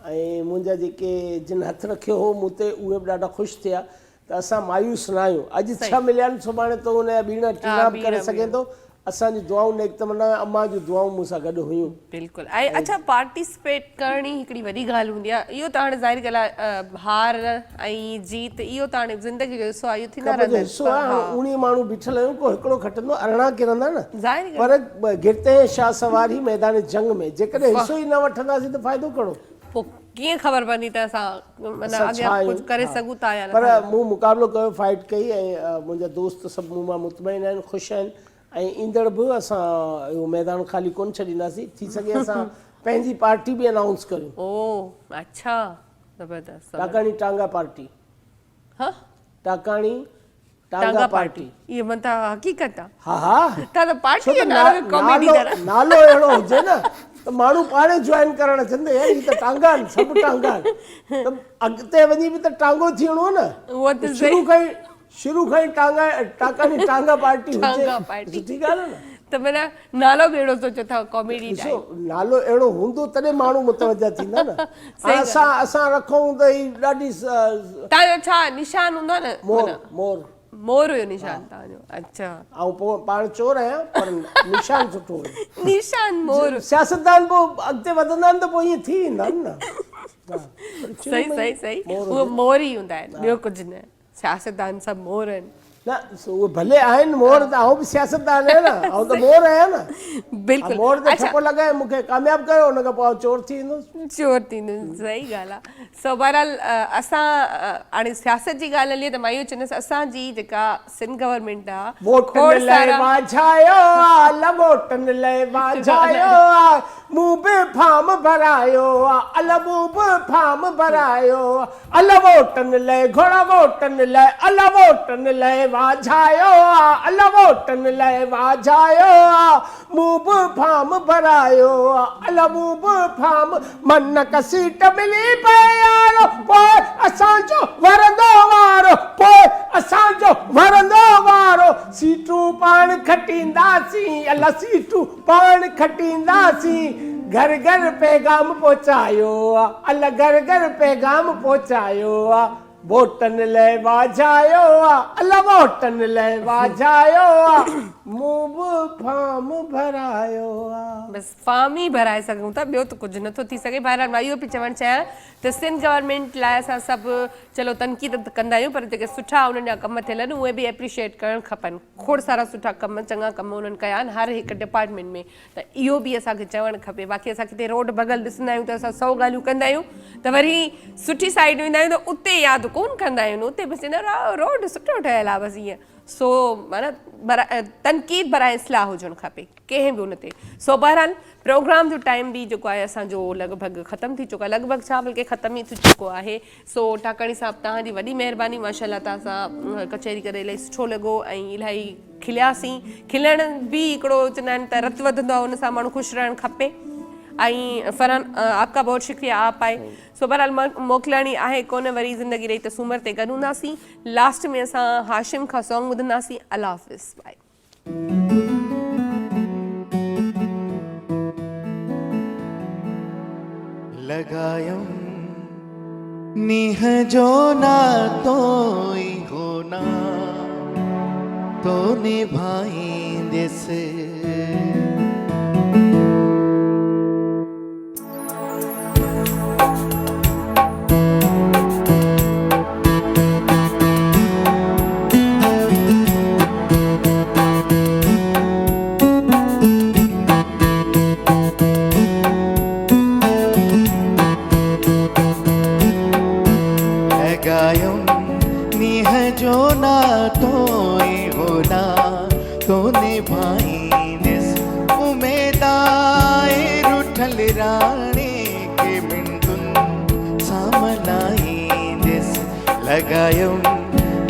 ऐं मुंहिंजा जेके जिन हथु रखियो हो मूं ते, उहे बि ॾाढा ख़ुशि थिया त असां मायूस न आहियूं। अॼु 6 मिलिया आहिनि, सुभाणे तो हुन जा ॿीणा टीणा बि करे सघे थो। असांजी दुआऊं नेक तमन्ना अम्मा जूं दुआऊं मूंसां गॾु हुयूं। बिल्कुलु। ऐं अच्छा पार्टिसिपेट करणी हिकिड़ी वॾी ॻाल्हि हूंदी आहे। इहो त हाणे ज़ाहिर ॻाल्हि आहे हार ऐं जीत इहो त हाणे ज़िंदगी जो हिसो आहे, इहो थींदा रहंदा हिसो आहे। हाणे 19 माण्हू बीठल आहियूं, को हिकिड़ो खटंदो 18 किरंदा न। ज़ाहिर पर गिरते हैं शाह सवारी मैदान जंग में, जेकॾहिं हिसो ई न वठंदासीं त फ़ाइदो कहिड़ो? पोइ कीअं ख़बर पवंदी त असां माना अॻियां कुझु करे सघूं था या न। पर मूं मुक़ाबिलो कयो, फाइट कई ऐं मुंहिंजा दोस्त सभु मूं मां मुतमइन आहिनि, ख़ुशि आहिनि ऐं ईंदड़ बि असां इहो मैदान ख़ाली कोन छॾींदासीं। थी सघे असां पंहिंजी पार्टी बि अनाउंस करियूं। ओ अच्छा, ज़बरदस्त। टाकाणी टांगा पार्टी। हाँ टाकाणी टांगा पार्टी, इहे मता हक़ीक़त आहे। हा हा, तव्हां त पार्टी जो नालो अहिड़ो हुजे न त माण्हू पाणे जॉइन करणु अचनि यार, हीअ त टांगा आहिनि, सभु टांगा आहिनि, त अॻिते वञी बि त टांगो थियणो न। उहो त शुरू खां ई टाकाणी टांगा पार्टी टांगा हुजे, पार्टी सुठी ॻाल्हि आहे न। त माना नालो बि अहिड़ो सोचो अथव कॉमेडी ॾिसो, नालो अहिड़ो हूंदो तॾहिं माण्हू मुतवजा थींदा न। असां रखूं त ही ॾाढी तव्हांजो छा निशान हूंदो आहे न? मोर मोर हुयो निशान तव्हांजो? अच्छा। ऐं पोइ पाण चोर आहियां पर निशान सुठो हुयो। निशान मोर। सियासतदान पोइ अॻिते वधंदा आहिनि त पोइ ईअं थी वेंदा आहिनि न। सही सही सही, उहे मोर ई हूंदा आहिनि, ॿियो कुझु न। सियासतदान सभु मोर आहिनि। न उहे भले आहिनि मोर, त आउं बि सियासतदान आहियां न, आउं त मोर आहियां न। बिल्कुलु। मोर ते ठपो लॻाए मूंखे कामयाबु कयो, हुन खां पोइ चोर थी वेंदुसि। चोर थींदुसि, सही ॻाल्हि आहे। सो बहरहाल असां हाणे सियासत जी ॻाल्हि हली त मां इहो चवंदसि असांजी जेका सिंध गवर्नमेंट आहे वोटनि लाइ वाझायो आहे, वोटनि लाइ वाझायो आहे, मूं बि फार्म भरायो आहे, अल मूं बि फार्म भरायो आहे, अल वोटनि लाइ घोड़ा वोटनि लाइ, अल वोटनि लाइ वाझायो आहे, अल वोटनि लाइ वाझायो आहे, मूं बि फार्म भरायो आहे, अल मूं बि फार्म। मन का सीट मिली पए यारो, पोइ असांजो वरंदो वारो, पोइ असांजो वरंदो वारो, सीटूं पाण खटींदासीं, अल सीटूं पाण खटींदासीं। घर घर पैगाम पहुचायो आहे, अल घर घर पैगाम पहुचायो आहे, वोटनि लाइ वाझायो आहे, अल वोटनि लाइ वाझायो आहे, मूं बि फार्म भरायो आहे। बसि फार्म ई भराए सघूं था, ॿियो त कुझु नथो थी सघे। बहरहाल मां इहो बि चवणु चाहियां त सिंध गवर्नमेंट लाइ असां सभु चलो तनक़ीद त कंदा आहियूं, पर जेके सुठा उन्हनि जा कम थियल आहिनि उहे बि एप्रिशिएट करणु खपनि। खोड़ सारा सुठा कम, चङा कम उन्हनि कया आहिनि हर हिकु डिपार्टमेंट में, त इहो बि असांखे चवणु खपे। बाक़ी असां किथे रोड बगल ॾिसंदा आहियूं त असां 100 ॻाल्हियूं कंदा आहियूं, त वरी सुठी साइड वेंदा आहियूं त उते यादि कोन कंदा आहियूं, उते बसि रोड सुठो ठहियलु आहे बसि ईअं। सो माना तनक़ीद बराए इस्लाह हुजणु खपे कंहिं बि उन ते। सो बहरहाल प्रोग्राम जो टाइम बि जेको आहे असांजो लॻभॻि ख़तमु थी चुको आहे, लॻभॻि छा बल्कि ख़तमु ई थी चुको आहे। सो टाकाणी साहिबु तव्हांजी वॾी महिरबानी, माशाल्लाह तव्हां सां कचहरी करे इलाही सुठो लॻो ऐं इलाही खिलियासीं। खिलण बि हिकिड़ो चवंदा आहिनि त रतु वधंदो आहे, उन सां माण्हू ख़ुशि रहणु खपे। ऐं फरहान आपका बहुत शुक्रिया, आप आए। सो बहरहाल मोकिलणी आहे कोन, वरी ज़िंदगी रही त सूमर ते गॾु हूंदासीं। लास्ट में असां हाशिम खां सॉन्ग ॿुधंदासीं। अल्लाह हाफ़िज़, बाय। लगायम निह जो ना तोई होना तो निभाईंदेस, लगायम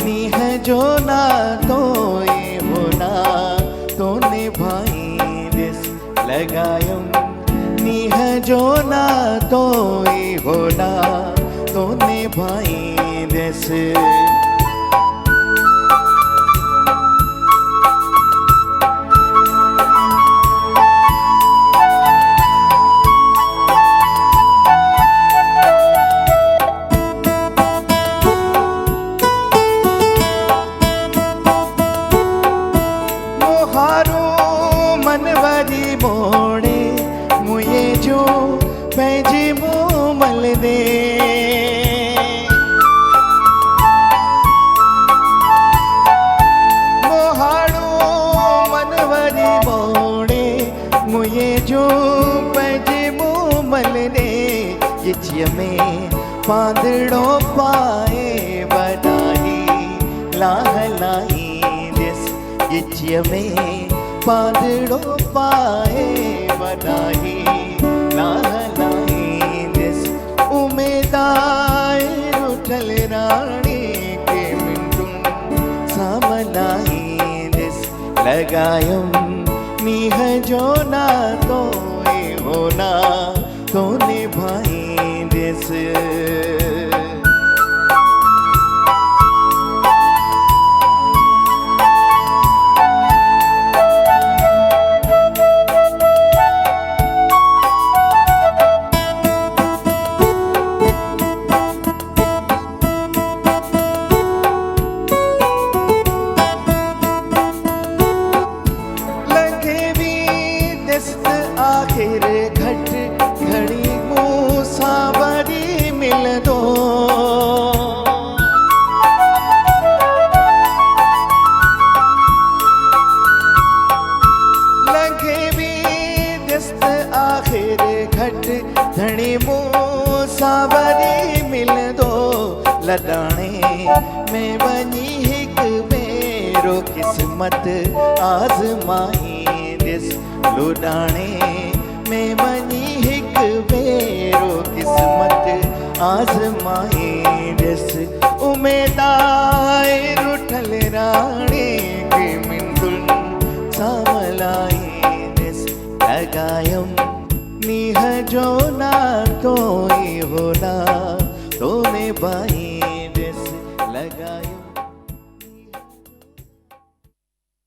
नीह जो ना तोई होना तो निभाईंदेस, लगायम नीह जो ना तोई होना तो निभाईंदेस। मोहारो गिच में पांदड़ो पाए बनाही लाहलाई दिस गिच में पांदड़ो पाए बनाही लाहलाई दिस उमेदाय रुठल रानी के मिंटुन सामलाई दिस लगायम नीह जो ना तो होना तो निभाई दिस लगे भी दिस्त आखिर घट घड़ी मूसावरी मिल दो लगे भी दिस्त आखिर घट घड़ी मूसावरी मिल दो लदाने में बनी हिक मेरो किस्मत आजमाई दिस लुडाने में बनी हिक मेरो किस्मत आजमाई दिस उमेदाय रुठल रानी की मिंदुल सामलाई दिस लगायम नीह जो ना तो होना तो निभाई